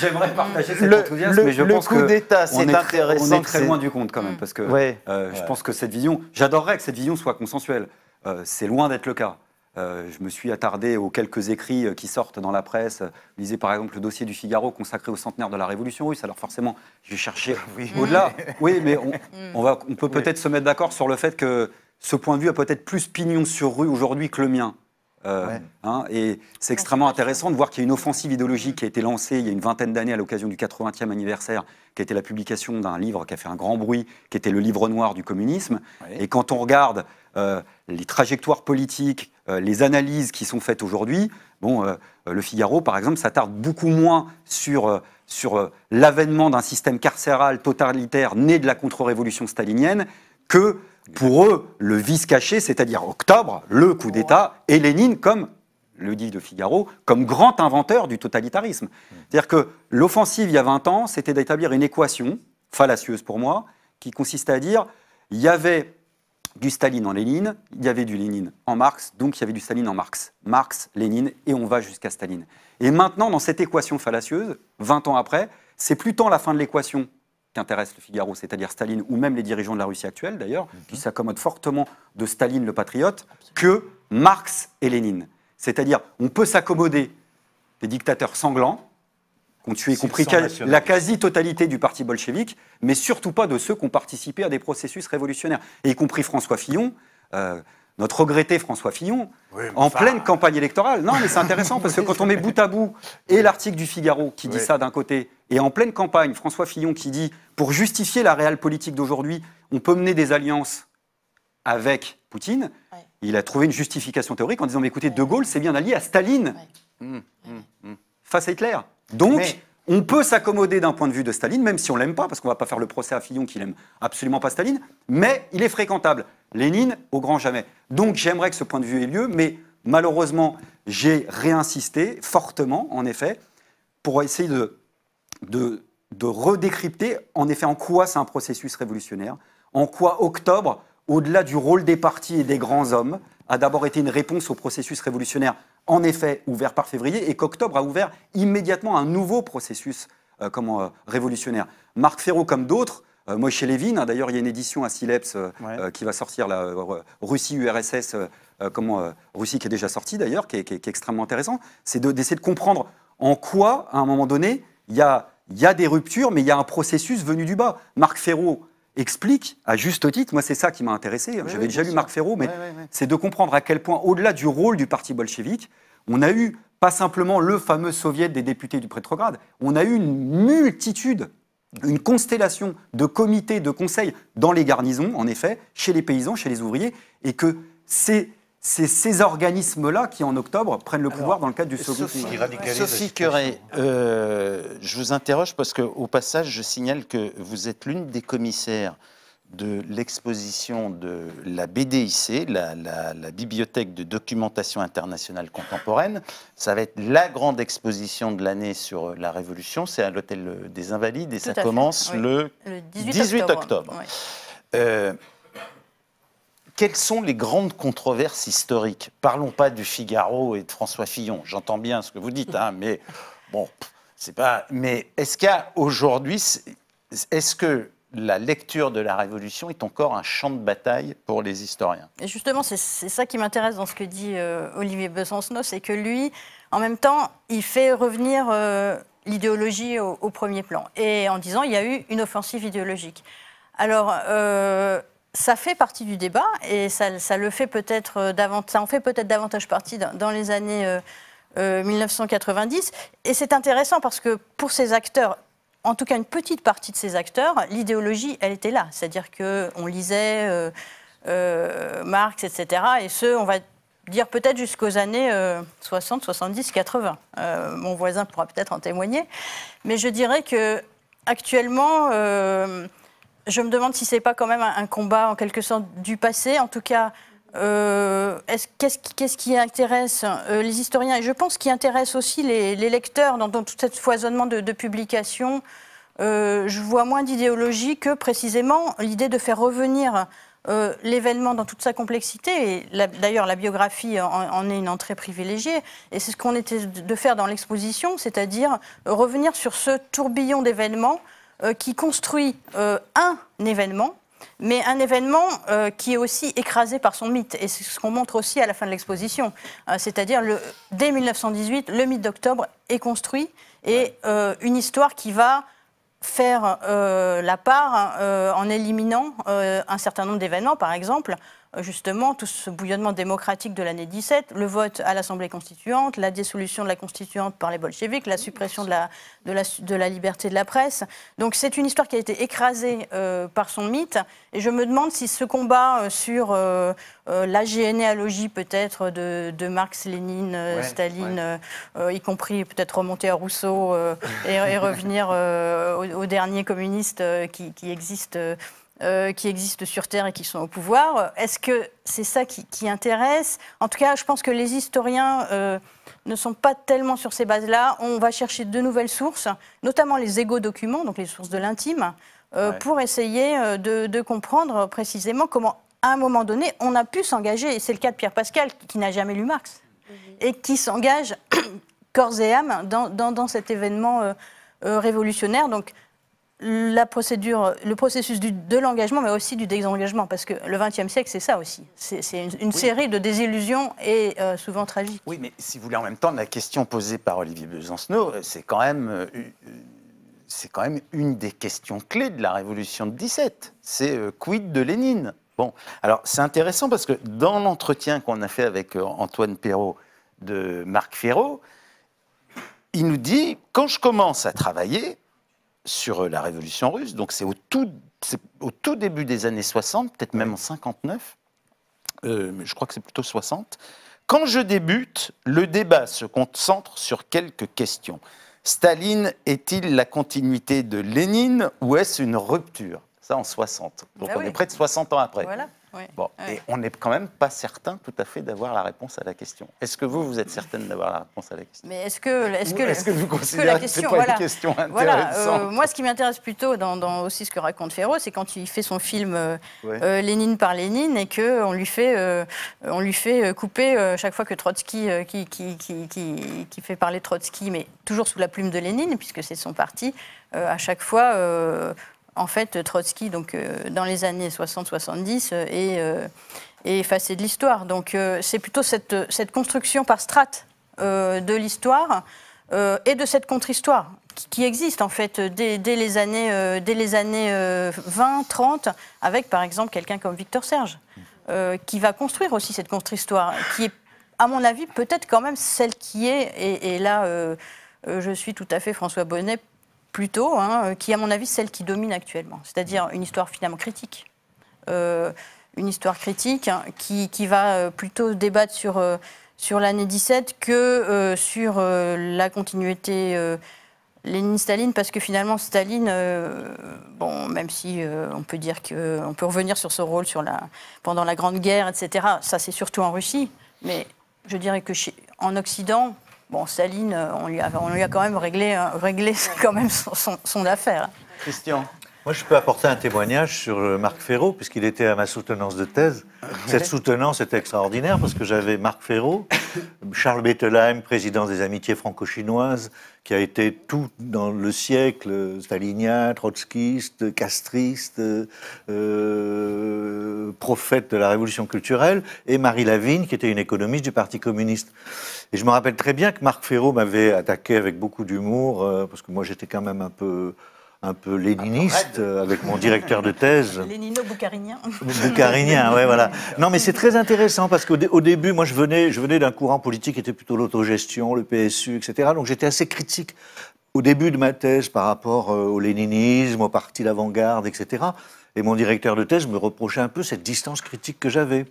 S4: J'aimerais partager cet enthousiasme, mais je pense que...
S1: Le coup d'État, c'est intéressant.
S4: On est très loin du compte, quand même, parce que je pense que cette vision... J'adorerais que cette vision soit consensuelle. C'est loin d'être le cas. Je me suis attardé aux quelques écrits qui sortent dans la presse. Je lisais, par exemple, le dossier du Figaro consacré au centenaire de la Révolution russe. Alors, forcément, j'ai cherché au-delà. Oui, mais on peut peut-être se mettre d'accord sur le fait que ce point de vue a peut-être plus pignon sur rue aujourd'hui que le mien. Et c'est extrêmement intéressant de voir qu'il y a une offensive idéologique qui a été lancée il y a une vingtaine d'années à l'occasion du 80e anniversaire, qui a été la publication d'un livre qui a fait un grand bruit, qui était le livre noir du communisme. Et quand on regarde les trajectoires politiques, les analyses qui sont faites aujourd'hui, le Figaro, par exemple, s'attarde beaucoup moins sur l'avènement d'un système carcéral totalitaire né de la contre-révolution stalinienne que... Pour eux, le vice caché, c'est-à-dire octobre, le coup d'État, et Lénine comme le livre de Figaro, comme grand inventeur du totalitarisme. C'est-à-dire que l'offensive, il y a 20 ans, c'était d'établir une équation, fallacieuse pour moi, qui consistait à dire il y avait du Staline en Lénine, il y avait du Lénine en Marx, donc il y avait du Staline en Marx. Marx, Lénine, et on va jusqu'à Staline. Et maintenant, dans cette équation fallacieuse, 20 ans après, c'est plus tant la fin de l'équation qui intéresse le Figaro, c'est-à-dire Staline, ou même les dirigeants de la Russie actuelle, d'ailleurs, qui s'accommodent fortement de Staline le patriote, que Marx et Lénine. C'est-à-dire, on peut s'accommoder des dictateurs sanglants, qui ont tué, y compris la quasi-totalité du parti bolchevique, mais surtout pas de ceux qui ont participé à des processus révolutionnaires, et y compris François Fillon, notre regretté François Fillon, en pleine campagne électorale. Non, mais c'est intéressant, parce que quand on met bout à bout, et l'article du Figaro qui dit ça d'un côté, et en pleine campagne, François Fillon qui dit, pour justifier la réelle politique d'aujourd'hui, on peut mener des alliances avec Poutine, il a trouvé une justification théorique en disant, mais écoutez, De Gaulle s'est bien allié à Staline, face à Hitler. Donc, on peut s'accommoder d'un point de vue de Staline, même si on ne l'aime pas, parce qu'on ne va pas faire le procès à Fillon qui n'aime absolument pas Staline, mais il est fréquentable. Lénine, au grand jamais. Donc, j'aimerais que ce point de vue ait lieu, mais malheureusement, j'ai réinsisté fortement, en effet, pour essayer de redécrypter, en effet, en quoi c'est un processus révolutionnaire, en quoi Octobre, au-delà du rôle des partis et des grands hommes, a d'abord été une réponse au processus révolutionnaire, en effet, ouvert par février, et qu'Octobre a ouvert immédiatement un nouveau processus révolutionnaire. Marc Ferro, comme d'autres, Moïse Levin, d'ailleurs, il y a une édition à Sileps qui va sortir, la Russie-URSS, Russie qui est déjà sortie d'ailleurs, qui est extrêmement intéressant, c'est d'essayer de comprendre en quoi, à un moment donné, il y a des ruptures, mais il y a un processus venu du bas. Marc Ferro explique, à juste titre, moi c'est ça qui m'a intéressé, j'avais déjà lu Marc Ferro, mais c'est de comprendre à quel point, au-delà du rôle du parti bolchevique, on a eu pas simplement le fameux soviet des députés du Petrograd, on a eu une multitude, une constellation de comités, de conseils dans les garnisons, en effet, chez les paysans, chez les ouvriers, et que c'est ces organismes-là qui, en octobre, prennent le pouvoir dans le cadre du Second Empire.
S1: Sophie Querey, je vous interroge parce qu'au passage, je signale que vous êtes l'une des commissaires de l'exposition de la BDIC, la Bibliothèque de documentation internationale contemporaine. Ça va être la grande exposition de l'année sur la Révolution. C'est à l'Hôtel des Invalides et ça commence le 18 octobre. Quelles sont les grandes controverses historiques? Parlons pas du Figaro et de François Fillon. J'entends bien ce que vous dites, hein, mais bon, c'est pas. Mais est-ce qu'il y a aujourd'hui, est-ce que la lecture de la Révolution est encore un champ de bataille pour les historiens?
S2: Et justement, c'est ça qui m'intéresse dans ce que dit Olivier Besancenot, c'est que lui, en même temps, il fait revenir l'idéologie au premier plan, et en disant il y a eu une offensive idéologique. Alors. Ça fait partie du débat et ça le fait peut-être davantage, ça en fait peut-être davantage partie dans les années 1990. Et c'est intéressant parce que pour ces acteurs, en tout cas une petite partie de ces acteurs, l'idéologie, elle était là. C'est-à-dire qu'on lisait Marx, etc. Et ce, on va dire peut-être jusqu'aux années 60, 70, 80. Mon voisin pourra peut-être en témoigner. Mais je dirais qu'actuellement... je me demande si ce n'est pas quand même un combat en quelque sorte du passé. En tout cas, qu'est-ce qui intéresse les historiens? Et je pense qu'il intéresse aussi les lecteurs dans tout ce foisonnement de publications. Je vois moins d'idéologie que précisément l'idée de faire revenir l'événement dans toute sa complexité. Et d'ailleurs, la biographie en est une entrée privilégiée. Et c'est ce qu'on était de faire dans l'exposition, c'est-à-dire revenir sur ce tourbillon d'événements qui construit un événement, mais un événement qui est aussi écrasé par son mythe. Et c'est ce qu'on montre aussi à la fin de l'exposition. C'est-à-dire, dès 1918, le mythe d'Octobre est construit et une histoire qui va faire la part en éliminant un certain nombre d'événements, par exemple, justement, tout ce bouillonnement démocratique de l'année 17, le vote à l'Assemblée constituante, la dissolution de la constituante par les bolcheviks, la suppression de la liberté de la presse. Donc c'est une histoire qui a été écrasée par son mythe. Et je me demande si ce combat sur la généalogie peut-être de Marx, Lénine, Staline, y compris peut-être remonter à Rousseau et revenir aux derniers communistes qui existent qui existent sur Terre et qui sont au pouvoir. Est-ce que c'est ça qui intéresse? En tout cas, je pense que les historiens ne sont pas tellement sur ces bases-là. On va chercher de nouvelles sources, notamment les égo-documents, donc les sources de l'intime, pour essayer de comprendre précisément comment, à un moment donné, on a pu s'engager. Et c'est le cas de Pierre Pascal, qui n'a jamais lu Marx, et qui s'engage corps et âme dans cet événement révolutionnaire. Donc, le processus de l'engagement, mais aussi du désengagement, parce que le XXe siècle, c'est ça aussi. C'est une série de désillusions et souvent tragiques.
S1: Oui, mais si vous voulez, en même temps, la question posée par Olivier Besancenot, c'est quand même une des questions clés de la Révolution de 17. C'est quid de Lénine? Bon, alors c'est intéressant parce que dans l'entretien qu'on a fait avec Antoine Perrault de Marc Fesneau, il nous dit, quand je commence à travailler sur la Révolution russe, donc c'est au tout début des années 60, peut-être même en 59, mais je crois que c'est plutôt 60, quand je débute, le débat se concentre sur quelques questions. Staline est-il la continuité de Lénine ou est-ce une rupture? Ça en 60. Donc on est près de 60 ans après.
S2: Voilà. Oui.
S1: Bon, et on n'est quand même pas certain tout à fait d'avoir la réponse à la question. Est-ce que vous êtes certaine d'avoir la réponse à la question?
S2: Mais est-ce que
S1: vous considérez que ce n'est pas une question intéressante?
S2: Moi, ce qui m'intéresse plutôt dans aussi ce que raconte Fesneau, c'est quand il fait son film Lénine par Lénine et qu'on lui fait couper chaque fois que Trotsky, qui fait parler Trotsky, mais toujours sous la plume de Lénine, puisque c'est son parti, à chaque fois... En fait, Trotsky, donc, dans les années 60-70, est effacé de l'histoire. Donc, c'est plutôt cette construction par strates de l'histoire et de cette contre-histoire qui existe, en fait, dès les années 20-30, avec, par exemple, quelqu'un comme Victor Serge, qui va construire aussi cette contre-histoire, qui est, à mon avis, peut-être quand même celle qui est, et là, je suis tout à fait François Bonnet, plutôt, qui est à mon avis celle qui domine actuellement, c'est-à-dire une histoire finalement critique. Une histoire critique qui va plutôt débattre sur l'année 17 que sur la continuité Lénine-Staline, parce que finalement Staline, bon, même si on peut dire qu'on peut revenir sur ce rôle pendant la Grande Guerre, etc., ça c'est surtout en Russie, mais je dirais que en Occident, bon, Staline, on lui a quand même réglé quand même son affaire.
S1: Christian?
S3: Moi, je peux apporter un témoignage sur Marc Fesneau, puisqu'il était à ma soutenance de thèse. Cette soutenance était extraordinaire, parce que j'avais Marc Fesneau, Charles Bettelheim, président des Amitiés franco-chinoises, qui a été tout dans le siècle, stalinien, trotskiste, castriste, prophète de la révolution culturelle, et Marie Lavigne, qui était une économiste du Parti communiste. Et je me rappelle très bien que Marc Fesneau m'avait attaqué avec beaucoup d'humour, parce que moi j'étais quand même un peu léniniste, avec mon directeur de thèse.
S2: Lénino-boucarinien.
S3: Boucarinien, ouais, voilà. Non, mais c'est très intéressant, parce qu'au début, moi, je venais d'un courant politique qui était plutôt l'autogestion, le PSU, etc. Donc j'étais assez critique au début de ma thèse par rapport au léninisme, au parti d'avant-garde, etc. Et mon directeur de thèse me reprochait un peu cette distance critique que j'avais.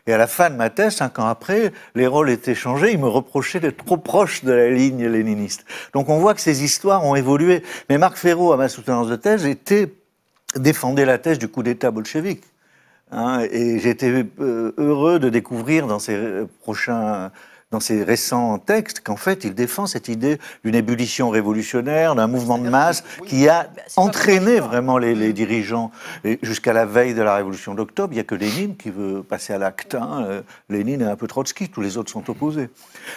S3: Et à la fin de ma thèse, 5 ans après, les rôles étaient changés. Il me reprochait d'être trop proche de la ligne léniniste. Donc on voit que ces histoires ont évolué. Mais Marc Fesneau, à ma soutenance de thèse, défendait la thèse du coup d'État bolchevique. Et j'étais heureux de découvrir dans ces récents textes qu'en fait, il défend cette idée d'une ébullition révolutionnaire, d'un mouvement de masse qui a entraîné vraiment les dirigeants. Jusqu'à la veille de la révolution d'octobre, il n'y a que Lénine qui veut passer à l'acte. Lénine est un peu Trotsky, tous les autres sont opposés.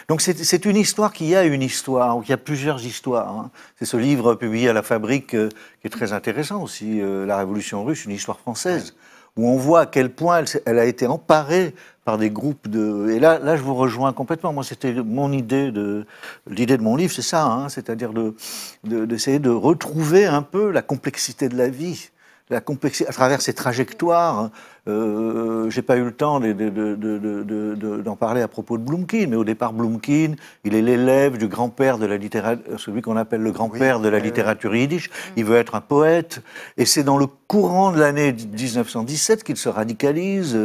S3: Donc c'est une histoire qui a une histoire, il y a plusieurs histoires. C'est ce livre publié à la Fabrique qui est très intéressant aussi, La Révolution russe, une histoire française, où on voit à quel point elle a été emparée par des groupes de... Et là, je vous rejoins complètement. Moi, c'était mon idée l'idée de mon livre, c'est ça, c'est-à-dire d'essayer de retrouver un peu la complexité de la vie, la complexité à travers ces trajectoires. J'ai pas eu le temps d'en parler à propos de Blumkin, mais au départ, Blumkin, il est l'élève du grand-père de la littérature, celui qu'on appelle le grand-père de la littérature yiddish. Il veut être un poète, et c'est dans le courant de l'année 1917 qu'il se radicalise.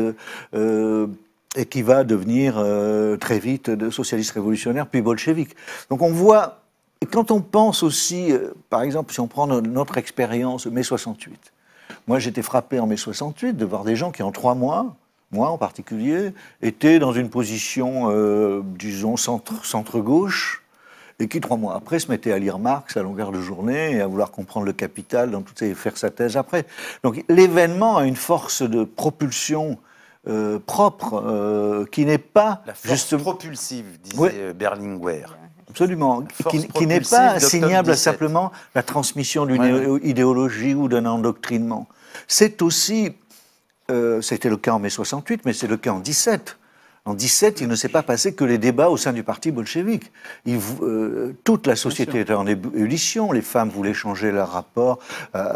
S3: Et qui va devenir très vite socialiste révolutionnaire, puis bolchevique. Donc on voit, et quand on pense aussi, par exemple, si on prend notre expérience mai 68, Moi, j'étais frappé en mai 68 de voir des gens qui, en 3 mois, moi en particulier, étaient dans une position, disons, centre-gauche, et qui, 3 mois après, se mettaient à lire Marx à longueur de journée et à vouloir comprendre le capital et faire sa thèse après. Donc l'événement a une force de propulsion propre, qui n'est pas...
S1: La force propulsive, disait Berlinguer.
S3: Absolument, qui n'est pas assignable à simplement la transmission d'une idéologie ou d'un endoctrinement. C'est aussi, c'était le cas en mai 68, mais c'est le cas en 17. En 17, il ne s'est pas passé que les débats au sein du parti bolchevique. Toute la société était en ébullition. Les femmes voulaient changer leur rapport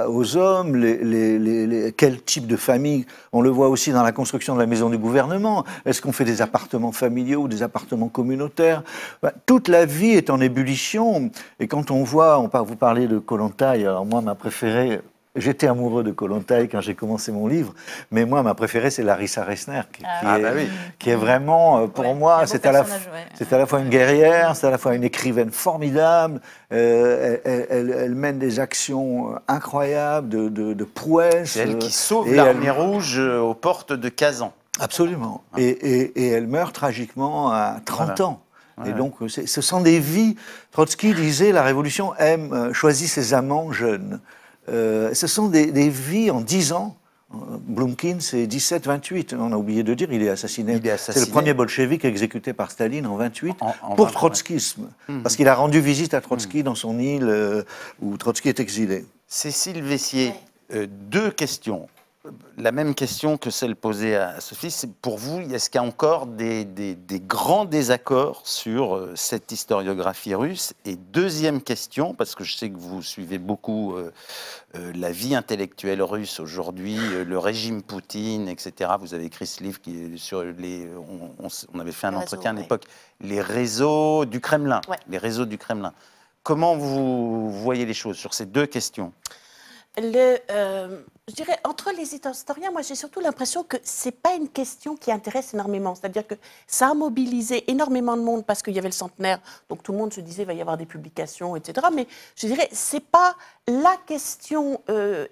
S3: aux hommes. Quel type de famille? On le voit aussi dans la construction de la maison du gouvernement. Est-ce qu'on fait des appartements familiaux ou des appartements communautaires? Toute la vie est en ébullition. Et quand on voit, vous parlez de Kollontai, alors moi, ma préférée... J'étais amoureux de Kollontai quand j'ai commencé mon livre, mais moi, ma préférée, c'est Larissa Reisner, qui est vraiment, pour moi, c'est à la fois une guerrière, c'est à la fois une écrivaine formidable, elle mène des actions incroyables, de prouesse.
S1: C'est elle qui sauve l'armée rouge aux portes de Kazan.
S3: Absolument. Et elle meurt tragiquement à 30 ans. Et donc, ce sont des vies. Trotsky disait, la révolution choisit ses amants jeunes. Ce sont des vies en 10 ans. Blumkin, c'est 17-28. On a oublié de dire, il est assassiné. C'est le premier bolchevique exécuté par Staline en 28 pour trotskisme. Parce qu'il a rendu visite à Trotsky dans son île où Trotsky est exilé.
S1: Cécile Vessier, 2 questions. La même question que celle posée à Sophie, c'est pour vous, est-ce qu'il y a encore des grands désaccords sur cette historiographie russe? Et deuxième question, parce que je sais que vous suivez beaucoup la vie intellectuelle russe aujourd'hui, le régime Poutine, etc. Vous avez écrit ce livre qui est sur les... On avait fait un entretien à l'époque. Les réseaux du Kremlin. Ouais. Les réseaux du Kremlin. Comment vous voyez les choses sur ces 2 questions?
S5: Je dirais, entre les historiens, moi j'ai surtout l'impression que ce n'est pas une question qui intéresse énormément. C'est-à-dire que ça a mobilisé énormément de monde parce qu'il y avait le centenaire, donc tout le monde se disait qu'il va y avoir des publications, etc. Mais je dirais, ce n'est pas la question,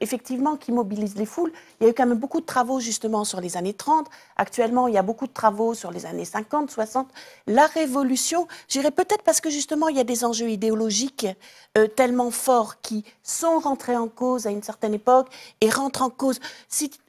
S5: effectivement, qui mobilise les foules. Il y a eu quand même beaucoup de travaux, justement, sur les années 30. Actuellement, il y a beaucoup de travaux sur les années 50, 60. La révolution, je dirais peut-être parce que, justement, il y a des enjeux idéologiques tellement forts qui sont rentrés en cause à une certaine époque et rentrent en cause.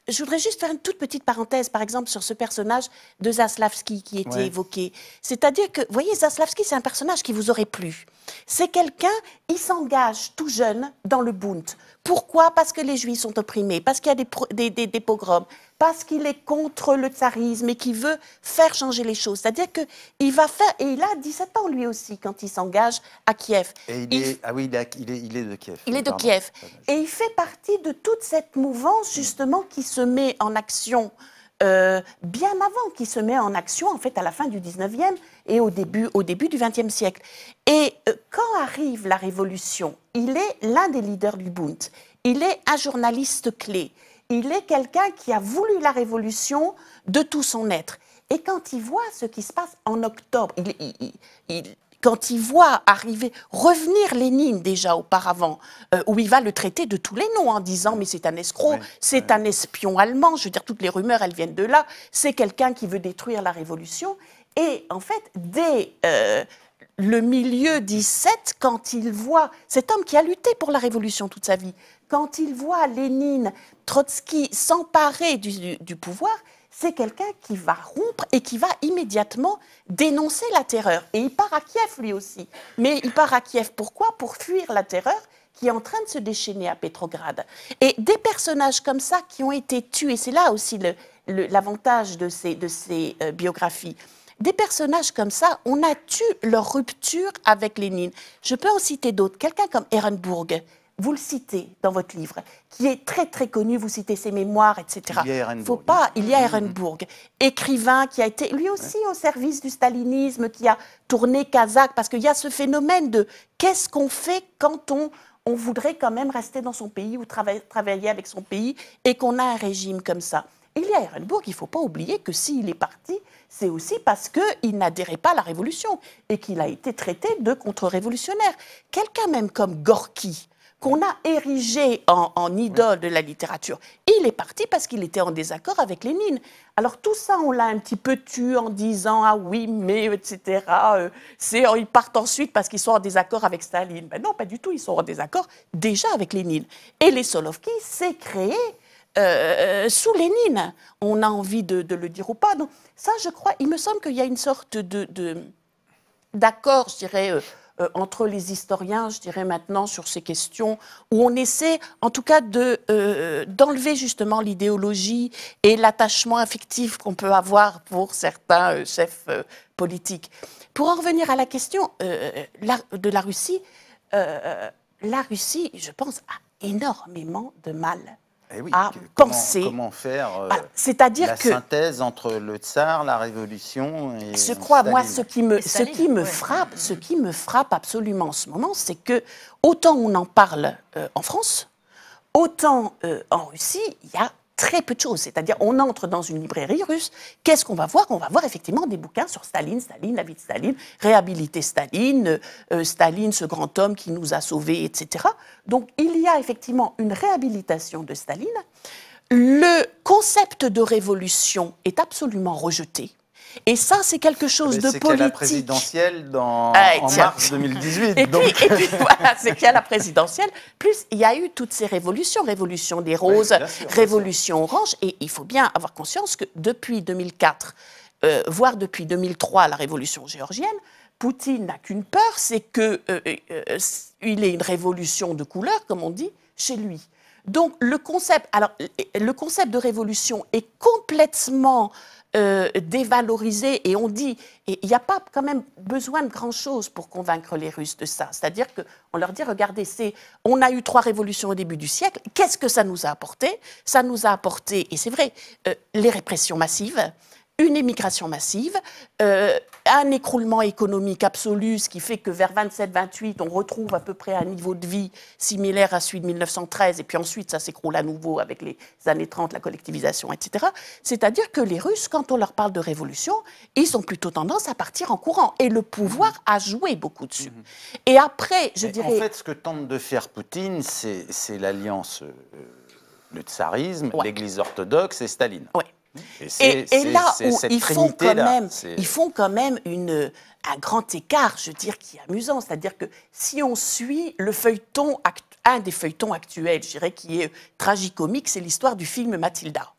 S5: Je voudrais juste faire une toute petite parenthèse, par exemple, sur ce personnage de Zaslavski qui était évoqué. C'est-à-dire que, vous voyez, Zaslavski, c'est un personnage qui vous aurait plu. C'est quelqu'un, il s'engage tout jeune dans le Bund. Pourquoi? Parce que les Juifs sont opprimés, parce qu'il y a des pogroms, parce qu'il est contre le tsarisme et qu'il veut faire changer les choses. C'est-à-dire qu'il va faire... Et il a 17 ans, lui aussi, quand il s'engage à Kiev.
S1: Et il est de Kiev.
S5: Il est de Kiev. Et il fait partie de toute cette mouvance, justement, qui se met en action bien avant, qui se met en action, en fait, à la fin du 19e et au début du 20e siècle. Et quand arrive la Révolution, il est l'un des leaders du Bund. Il est un journaliste clé. Il est quelqu'un qui a voulu la Révolution de tout son être. Et quand il voit ce qui se passe en octobre, quand il voit revenir Lénine déjà auparavant, où il va le traiter de tous les noms en disant « mais c'est un escroc, c'est un espion allemand », je veux dire, toutes les rumeurs, elles viennent de là, c'est quelqu'un qui veut détruire la Révolution. Et en fait, dès le milieu 17, quand il voit cet homme qui a lutté pour la Révolution toute sa vie, quand il voit Lénine, Trotsky s'emparer du pouvoir, c'est quelqu'un qui va rompre et qui va immédiatement dénoncer la terreur. Et il part à Kiev, lui aussi. Mais il part à Kiev, pourquoi? Pour fuir la terreur qui est en train de se déchaîner à Pétrograd. Et des personnages comme ça qui ont été tués, c'est là aussi l'avantage de ces biographies. Des personnages comme ça, on a tué leur rupture avec Lénine. Je peux en citer d'autres. Quelqu'un comme Ehrenburg, vous le citez dans votre livre, qui est très très connu, vous citez ses mémoires, etc. Il y a Ehrenburg, écrivain qui a été lui aussi au service du stalinisme, qui a tourné kazakh, parce qu'il y a ce phénomène de qu'est-ce qu'on fait quand on voudrait quand même rester dans son pays ou travailler avec son pays et qu'on a un régime comme ça. Il y a Ehrenburg, il ne faut pas oublier que s'il est parti, c'est aussi parce qu'il n'adhérait pas à la Révolution et qu'il a été traité de contre-révolutionnaire. Quelqu'un même comme Gorky. qu'on a érigé en idole de la littérature, il est parti parce qu'il était en désaccord avec Lénine. Alors tout ça, on l'a un petit peu tué en disant « Ah oui, mais, etc. Ils partent ensuite parce qu'ils sont en désaccord avec Staline. » Ben non, pas du tout, ils sont en désaccord déjà avec Lénine. Et les Solovki, c'est créé sous Lénine. On a envie de le dire ou pas. Donc ça, je crois, il me semble qu'il y a une sorte d'accord, je dirais, entre les historiens, je dirais maintenant, sur ces questions, où on essaie, en tout cas, d'enlever justement l'idéologie et l'attachement affectif qu'on peut avoir pour certains chefs politiques. Pour en revenir à la question de la Russie, je pense, a énormément de mal
S1: Eh oui,
S5: à penser.
S1: Comment faire
S5: c'est-à-dire
S1: la synthèse entre le tsar, la révolution et
S5: je crois,
S1: Staline.
S5: moi, ce qui me frappe absolument en ce moment, c'est que autant on en parle en France, autant en Russie, il y a très peu de choses. C'est-à-dire, on entre dans une librairie russe, qu'est-ce qu'on va voir? On va voir effectivement des bouquins sur Staline, la vie de Staline, réhabiliter Staline, Staline, ce grand homme qui nous a sauvés, etc. Donc, il y a effectivement une réhabilitation de Staline. Le concept de révolution est absolument rejeté. Et ça, c'est quelque chose de politique.
S1: C'est qu'il y a la présidentielle en mars 2018.
S5: Et puis voilà, c'est qu'il y a la présidentielle. Plus, il y a eu toutes ces révolutions. Révolution des roses, oui, bien sûr, révolution orange. Et il faut bien avoir conscience que depuis 2004, voire depuis 2003, la révolution géorgienne, Poutine n'a qu'une peur, c'est qu'il ait une révolution de couleur, comme on dit, chez lui. Donc, le concept de révolution est complètement dévalorisé et on dit, et il n'y a pas quand même besoin de grand-chose pour convaincre les Russes de ça. C'est-à-dire qu'on leur dit, regardez, on a eu 3 révolutions au début du siècle, qu'est-ce que ça nous a apporté? Ça nous a apporté, et c'est vrai, les répressions massives, une émigration massive, un écroulement économique absolu, ce qui fait que vers 27-28, on retrouve à peu près un niveau de vie similaire à celui de 1913, et puis ensuite ça s'écroule à nouveau avec les années 30, la collectivisation, etc. C'est-à-dire que les Russes, quand on leur parle de révolution, ils ont plutôt tendance à partir en courant, et le pouvoir a joué beaucoup dessus. Et après, je dirais...
S1: En fait, ce que tente de faire Poutine, c'est l'alliance, le tsarisme,
S5: ouais,
S1: l'Église orthodoxe et Staline.
S5: Ouais.
S1: Et
S5: là où ils font quand même un grand écart, je veux dire, qui est amusant. C'est-à-dire que si on suit le feuilleton, un des feuilletons actuels, je dirais, qui est tragicomique, c'est l'histoire du film Mathilda.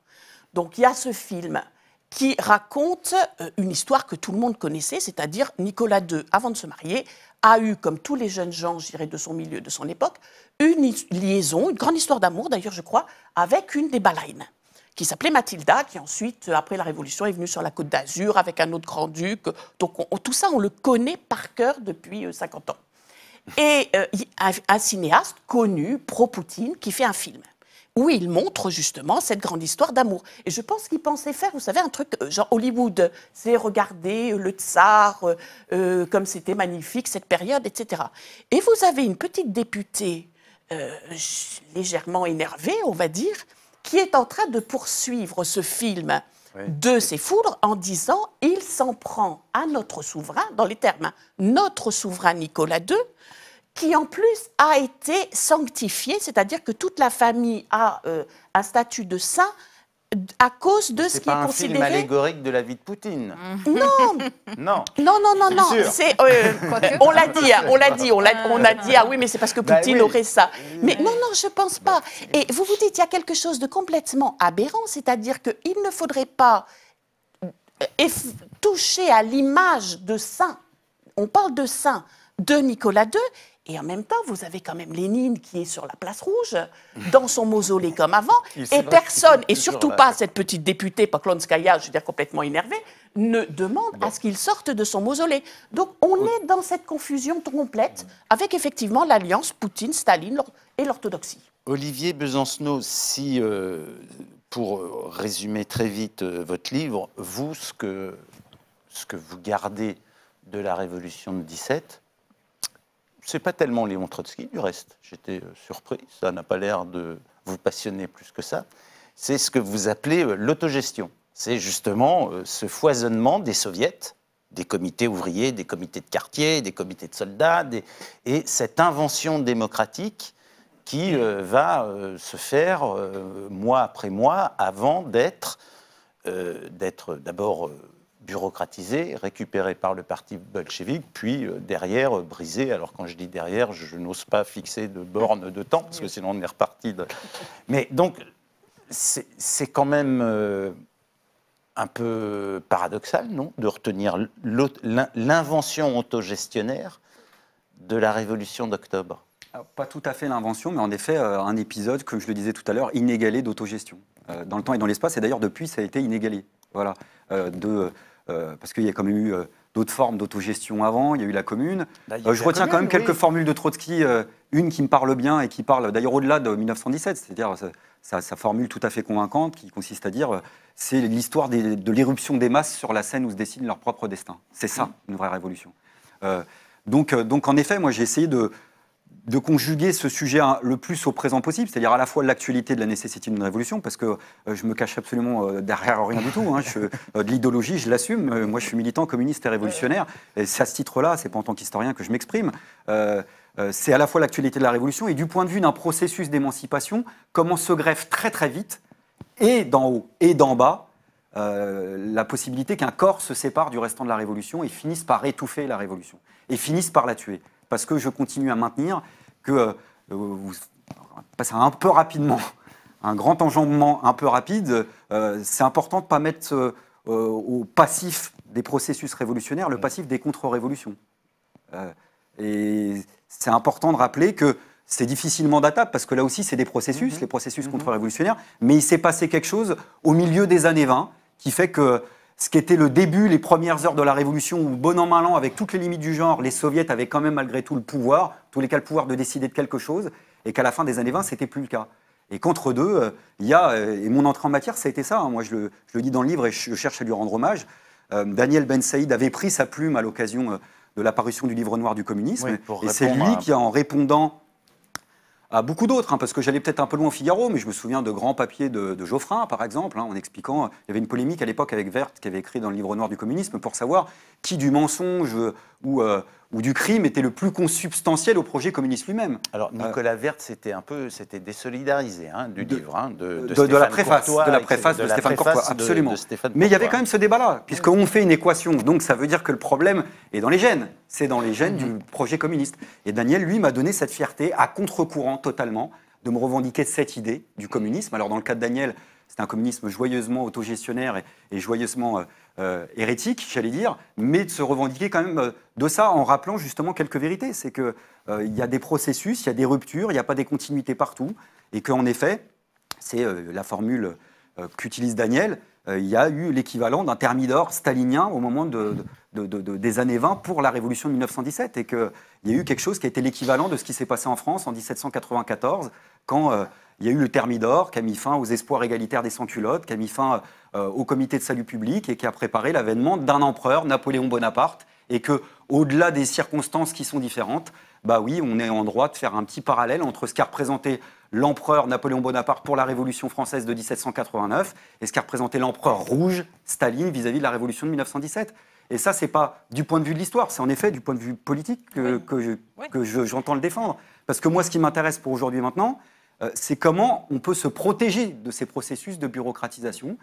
S5: Donc il y a ce film qui raconte une histoire que tout le monde connaissait, c'est-à-dire Nicolas II, avant de se marier, a eu, comme tous les jeunes gens, je dirais, de son milieu, de son époque, une liaison, une grande histoire d'amour d'ailleurs, je crois, avec une des ballerines, qui s'appelait Mathilda, qui ensuite, après la Révolution, est venue sur la Côte d'Azur avec un autre grand-duc. Donc tout ça, on le connaît par cœur depuis 50 ans. Et un cinéaste connu, pro-Poutine, qui fait un film où il montre justement cette grande histoire d'amour. Et je pense qu'il pensait faire, vous savez, un truc genre Hollywood, c'est regarder le tsar, comme c'était magnifique cette période, etc. Et vous avez une petite députée légèrement énervée, on va dire, qui est en train de poursuivre ce film de ses foudres en disant « il s'en prend à notre souverain », dans les termes, notre souverain Nicolas II, qui en plus a été sanctifié, c'est-à-dire que toute la famille a un statut de saint à cause de ce qui est considéré...
S1: C'est pas un film allégorique de la vie de Poutine.
S5: Non.
S1: Non.
S5: Non. On l'a dit, on a dit, ah oui, mais c'est parce que Poutine aurait ça. Mais non, je pense pas. Et vous vous dites, il y a quelque chose de complètement aberrant, c'est-à-dire qu'il ne faudrait pas toucher à l'image de saint. On parle de saint de Nicolas II, et en même temps, vous avez quand même Lénine qui est sur la place rouge, dans son mausolée comme avant, et personne, et surtout pas cette petite députée, Poklonskaya, je veux dire complètement énervée, ne demande à ce qu'il sorte de son mausolée. Donc on est dans cette confusion complète, avec effectivement l'alliance Poutine-Staline et l'orthodoxie.
S1: Olivier Besancenot, si, pour résumer très vite votre livre, vous, ce que vous gardez de la Révolution de 17, c'est pas tellement Léon Trotsky, du reste. J'étais surpris, ça n'a pas l'air de vous passionner plus que ça. C'est ce que vous appelez l'autogestion. C'est justement ce foisonnement des soviets, des comités ouvriers, des comités de quartier, des comités de soldats, et cette invention démocratique qui va se faire mois après mois avant d'être d'abord bureaucratisé, récupéré par le parti bolchevique, puis derrière brisé. Alors quand je dis derrière, je n'ose pas fixer de borne de temps, parce que sinon on est reparti. Mais donc, c'est quand même un peu paradoxal, non, de retenir l'invention autogestionnaire de la Révolution d'octobre.
S4: Pas tout à fait l'invention, mais en effet, un épisode, comme je le disais tout à l'heure, inégalé d'autogestion. Dans le temps et dans l'espace, et d'ailleurs depuis, ça a été inégalé. Voilà. Parce qu'il y a quand même eu d'autres formes d'autogestion avant, il y a eu la commune. Je retiens quand même quelques formules de Trotsky, une qui me parle bien et qui parle d'ailleurs au-delà de 1917, c'est-à-dire sa formule tout à fait convaincante qui consiste à dire c'est l'histoire de l'éruption des masses sur la scène où se décident leur propre destin. C'est ça, une vraie révolution. Donc en effet, moi j'ai essayé de conjuguer ce sujet le plus au présent possible, c'est-à-dire à la fois l'actualité de la nécessité d'une révolution, parce que je me cache absolument derrière rien du tout. Hein, de l'idéologie, je l'assume. Moi, je suis militant communiste et révolutionnaire. Et c'est à ce titre-là, c'est pas en tant qu'historien que je m'exprime. C'est à la fois l'actualité de la révolution et du point de vue d'un processus d'émancipation, comment se greffe très très vite, et d'en haut et d'en bas, la possibilité qu'un corps se sépare du restant de la révolution et finisse par étouffer la révolution, et finisse par la tuer. Parce que je continue à maintenir que, passer un peu rapidement, un grand enjambement un peu rapide, c'est important de ne pas mettre au passif des processus révolutionnaires le passif des contre-révolutions. Et c'est important de rappeler que c'est difficilement datable, parce que là aussi, c'est des processus, les processus contre-révolutionnaires, mais il s'est passé quelque chose au milieu des années 20 qui fait que ce qui était le début, les premières heures de la Révolution, où bon an, mal an, avec toutes les limites du genre, les soviets avaient quand même malgré tout le pouvoir, en tous les cas le pouvoir de décider de quelque chose, et qu'à la fin des années 20, c'était plus le cas. Et qu'entre deux, il y a, et mon entrée en matière, ça a été ça, hein, moi je le dis dans le livre et je cherche à lui rendre hommage, Daniel Ben Saïd avait pris sa plume à l'occasion de l'apparition du livre noir du communisme, et c'est lui qui, en répondant à beaucoup d'autres, hein, parce que j'allais peut-être un peu loin au Figaro, mais je me souviens de grands papiers de Geoffrin, par exemple, hein, en expliquant, il y avait une polémique à l'époque avec Werth, qui avait écrit dans le livre noir du communisme, pour savoir qui du mensonge ou du crime était le plus consubstantiel au projet communiste lui-même.
S1: Alors Nicolas Werth s'était désolidarisé du livre, de
S4: la préface de Stéphane Courtois, absolument. Mais il y avait quand même ce débat-là, puisqu'on fait une équation, donc ça veut dire que le problème est dans les gènes, c'est dans les gènes du projet communiste. Et Daniel, lui, m'a donné cette fierté, à contre-courant totalement, de me revendiquer de cette idée du communisme. Alors dans le cas de Daniel, c'est un communisme joyeusement autogestionnaire et joyeusement hérétique, j'allais dire, mais de se revendiquer quand même de ça en rappelant justement quelques vérités. C'est qu'il y a des processus, il y a des ruptures, il n'y a pas des continuités partout, et qu'en effet, c'est la formule qu'utilise Daniel, il y a eu l'équivalent d'un thermidor stalinien au moment des années 20 pour la révolution de 1917, et qu'il y a eu quelque chose qui a été l'équivalent de ce qui s'est passé en France en 1794, quand il y a eu le thermidor qui a mis fin aux espoirs égalitaires des sans-culottes, qui a mis fin au comité de salut public et qui a préparé l'avènement d'un empereur, Napoléon Bonaparte, et que, au-delà des circonstances qui sont différentes, bah oui, on est en droit de faire un petit parallèle entre ce qu'a représenté l'empereur Napoléon Bonaparte pour la Révolution française de 1789 et ce qu'a représenté l'empereur rouge, Staline, vis-à-vis de la Révolution de 1917. Et ça, c'est pas du point de vue de l'histoire, c'est en effet du point de vue politique que j'entends le défendre. Parce que moi, ce qui m'intéresse pour aujourd'hui et maintenant, c'est comment on peut se protéger de ces processus de bureaucratisation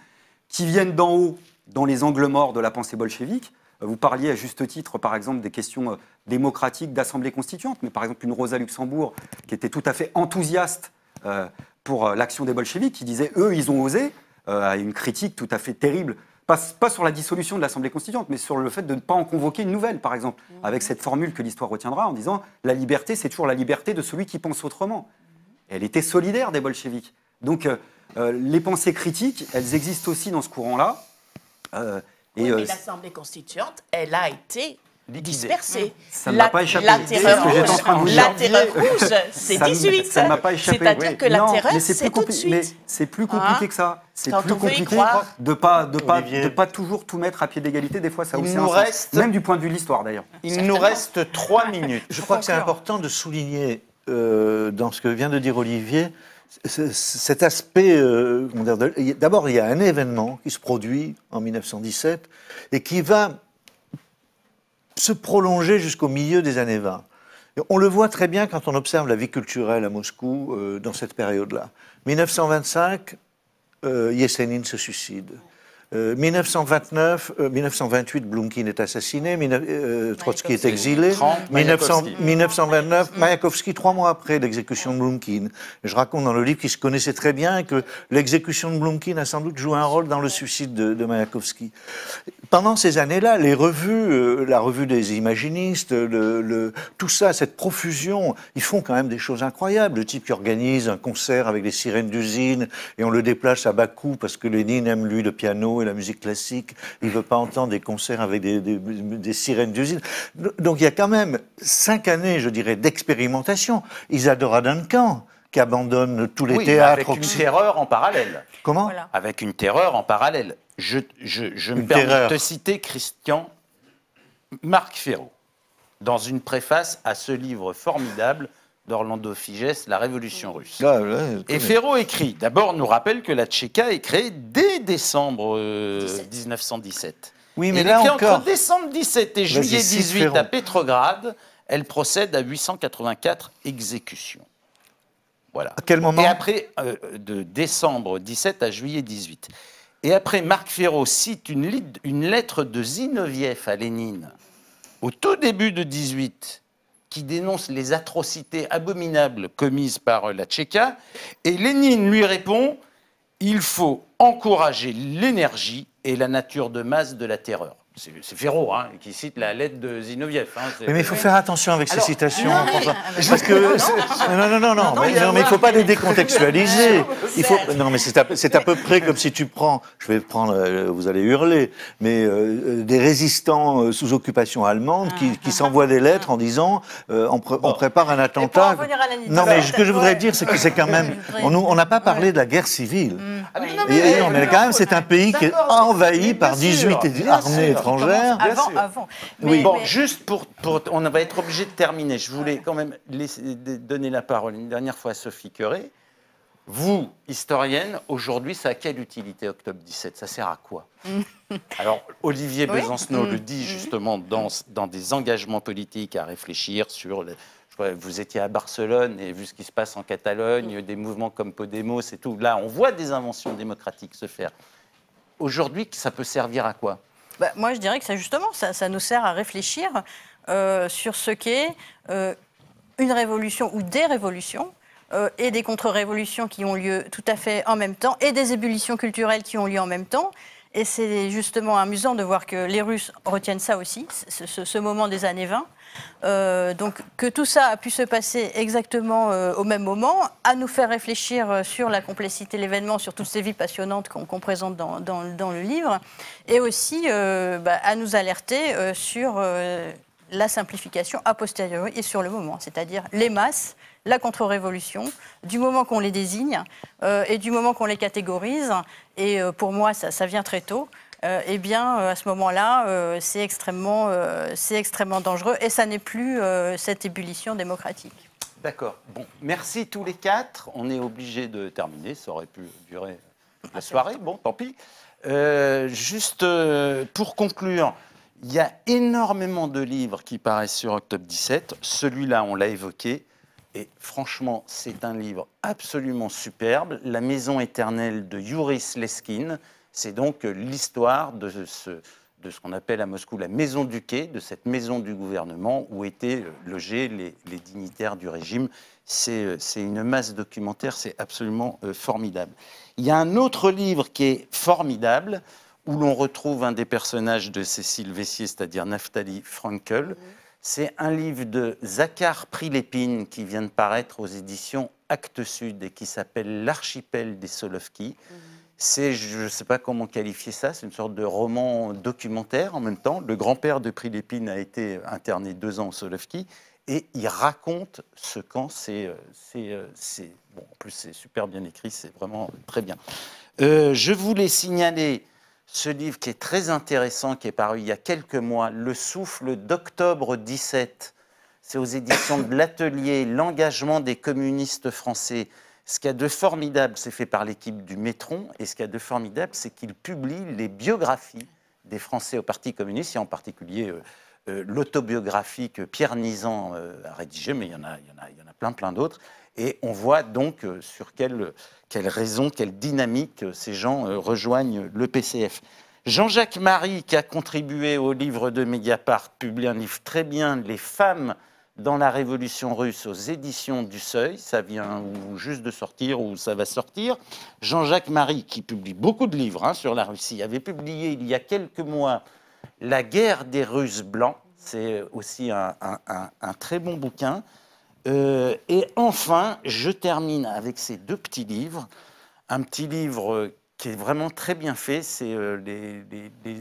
S4: qui viennent d'en haut, dans les angles morts de la pensée bolchevique. Vous parliez à juste titre, par exemple, des questions démocratiques d'assemblée constituante, mais par exemple une Rosa Luxembourg qui était tout à fait enthousiaste pour l'action des bolcheviks, qui disait, eux, ils ont osé, à une critique tout à fait terrible, pas sur la dissolution de l'Assemblée constituante, mais sur le fait de ne pas en convoquer une nouvelle, par exemple, avec cette formule que l'histoire retiendra en disant « la liberté, c'est toujours la liberté de celui qui pense autrement ». Elle était solidaire des bolcheviks. Donc, les pensées critiques, elles existent aussi dans ce courant-là.
S5: Mais l'Assemblée constituante, elle a été dispersée.
S4: Ça ne m'a pas échappé.
S5: La terreur rouge, c'est 18.
S4: Ça ne m'a pas échappé.
S5: C'est-à-dire que la terreur, c'est tout de suite.
S4: Mais c'est plus compliqué que ça. C'est plus compliqué de pas toujours tout mettre à pied d'égalité. Des fois, ça aussi un sens. Même du point de vue de l'histoire, d'ailleurs.
S1: Il nous reste 3 minutes.
S3: Je crois que c'est important de souligner, dans ce que vient de dire Olivier, cet aspect, d'abord il y a un événement qui se produit en 1917 et qui va se prolonger jusqu'au milieu des années 20. On le voit très bien quand on observe la vie culturelle à Moscou dans cette période-là. 1925, Yesenin se suicide. 1928, Blumkin est assassiné, Trotsky est exilé. 1929, Mayakovsky, 3 mois après l'exécution de Blumkin. Je raconte dans le livre qu'il se connaissait très bien et que l'exécution de Blumkin a sans doute joué un rôle dans le suicide de Mayakovsky. Pendant ces années-là, les revues, la revue des imaginistes, tout ça, cette profusion, ils font quand même des choses incroyables. Le type qui organise un concert avec des sirènes d'usine et on le déplace à Bakou parce que Lénine aime, lui, le piano et la musique classique. Il ne veut pas entendre des concerts avec des sirènes d'usine. Donc il y a quand même 5 années, je dirais, d'expérimentation. Isadora Duncan, qui abandonne tous les théâtres.
S1: Avec une terreur en parallèle.
S3: Comment ?
S2: Voilà.
S1: Avec une terreur en parallèle. Je me permets de te citer Marc Ferraud, dans une préface à ce livre formidable d'Orlando Figes, La Révolution russe. Et Ferraud écrit, d'abord nous rappelle que la Tchéka est créée dès décembre 1917.
S3: Oui, mais
S1: elle
S3: là
S1: est créée
S3: encore...
S1: entre décembre 17 et juillet 18 à Pétrograd. Elle procède à 884 exécutions. Voilà.
S3: À quel moment ?
S1: Et après, de décembre 17 à juillet 18. Et après, Marc Ferraud cite une lettre de Zinoviev à Lénine, au tout début de 18, qui dénonce les atrocités abominables commises par la Tchéka. Et Lénine lui répond « Il faut encourager l'énergie et la nature de masse de la terreur ». C'est Ferraud qui cite la lettre de Zinoviev.
S3: Mais il faut faire attention avec ces citations.
S2: non,
S3: parce que non, mais il ne faut pas les décontextualiser. Non, mais c'est à peu près comme si tu prends, je vais prendre, vous allez hurler, mais des résistants sous occupation allemande qui s'envoient des lettres en disant on prépare un attentat. Non, mais ce que je voudrais dire, c'est que c'est quand même, on n'a pas parlé de la guerre civile. Mais quand même, c'est un pays qui est envahi par 18 armées étrangères.
S2: Avant.
S1: Juste pour... On va être obligé de terminer. Je voulais quand même donner la parole une dernière fois à Sophie Queré. Vous, historienne, aujourd'hui, ça a quelle utilité, octobre 17 ? Ça sert à quoi ? Alors, Olivier Besancenot le dit justement dans des engagements politiques à réfléchir sur... Vous étiez à Barcelone et vu ce qui se passe en Catalogne, des mouvements comme Podemos et tout, là, on voit des inventions démocratiques se faire. Aujourd'hui, ça peut servir à quoi ?
S2: Moi, je dirais que ça nous sert à réfléchir sur ce qu'est une révolution ou des révolutions et des contre-révolutions qui ont lieu tout à fait en même temps et des ébullitions culturelles qui ont lieu en même temps. Et c'est justement amusant de voir que les Russes retiennent ça aussi, ce moment des années 20. Donc que tout ça a pu se passer exactement au même moment, à nous faire réfléchir sur la complexité de l'événement, sur toutes ces vies passionnantes qu'on présente dans le livre, et aussi à nous alerter sur la simplification a posteriori et sur le moment, c'est-à-dire les masses, la contre-révolution, du moment qu'on les désigne et du moment qu'on les catégorise, et pour moi ça vient très tôt. Eh bien, à ce moment-là, c'est extrêmement dangereux et ça n'est plus cette ébullition démocratique.
S1: D'accord. Bon, merci tous les 4. On est obligé de terminer. Ça aurait pu durer la soirée. Bon, tant pis. Juste pour conclure, il y a énormément de livres qui paraissent sur octobre 17. Celui-là, on l'a évoqué. Et franchement, c'est un livre absolument superbe. La Maison éternelle de Youris Leskin. C'est donc l'histoire de ce qu'on appelle à Moscou la maison du quai, de cette maison du gouvernement où étaient logés les dignitaires du régime. C'est une masse documentaire, c'est absolument formidable. Il y a un autre livre qui est formidable, où l'on retrouve un des personnages de Cécile Vessier, c'est-à-dire Naftali Frankel. C'est un livre de Zakhar Prilepine qui vient de paraître aux éditions Actes Sud et qui s'appelle L'archipel des Solovki. C'est, je ne sais pas comment qualifier ça, c'est une sorte de roman documentaire en même temps. Le grand-père de Prilepine a été interné 2 ans au Solovki et il raconte ce camp. Bon, en plus, c'est super bien écrit, c'est vraiment très bien. Je voulais signaler ce livre qui est très intéressant, qui est paru il y a quelques mois, Le souffle d'octobre 17. C'est aux éditions de l'Atelier, l'engagement des communistes français. Ce qu'il y a de formidable, c'est fait par l'équipe du Métron, et ce qu'il y a de formidable, c'est qu'il publie les biographies des Français au Parti communiste, et en particulier l'autobiographie que Pierre Nizan a rédigée, mais il y en a plein d'autres. Et on voit donc sur quelle raison, quelle dynamique ces gens rejoignent le PCF. Jean-Jacques Marie, qui a contribué au livre de Mediapart, publie un livre très bien, Les femmes dans la Révolution russe, aux éditions du Seuil. Ça vient ou juste de sortir ou ça va sortir. Jean-Jacques Marie, qui publie beaucoup de livres sur la Russie, avait publié il y a quelques mois La guerre des Russes blancs. C'est aussi un très bon bouquin. Et enfin, je termine avec ces deux petits livres. Un petit livre qui est vraiment très bien fait, c'est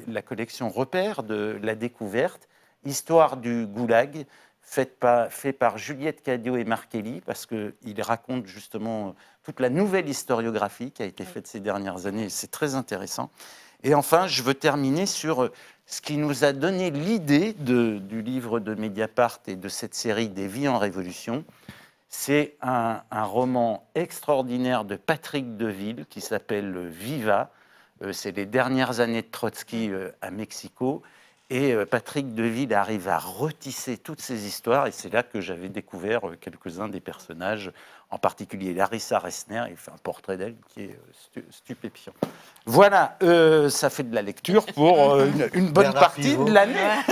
S1: la collection Repères de la Découverte, Histoire du Goulag, fait par Juliette Cadio et Marc Kelly, parce qu'il raconte justement toute la nouvelle historiographie qui a été faite ces dernières années, et c'est très intéressant. Et enfin, je veux terminer sur ce qui nous a donné l'idée du livre de Mediapart et de cette série Des vies en révolution. C'est un roman extraordinaire de Patrick Deville qui s'appelle Viva. C'est les dernières années de Trotsky à Mexico. Et Patrick Deville arrive à retisser toutes ces histoires. Et c'est là que j'avais découvert quelques-uns des personnages, en particulier Larissa Ressner. Il fait un portrait d'elle qui est stupéfiant. Voilà, ça fait de la lecture pour une bonne partie de l'année.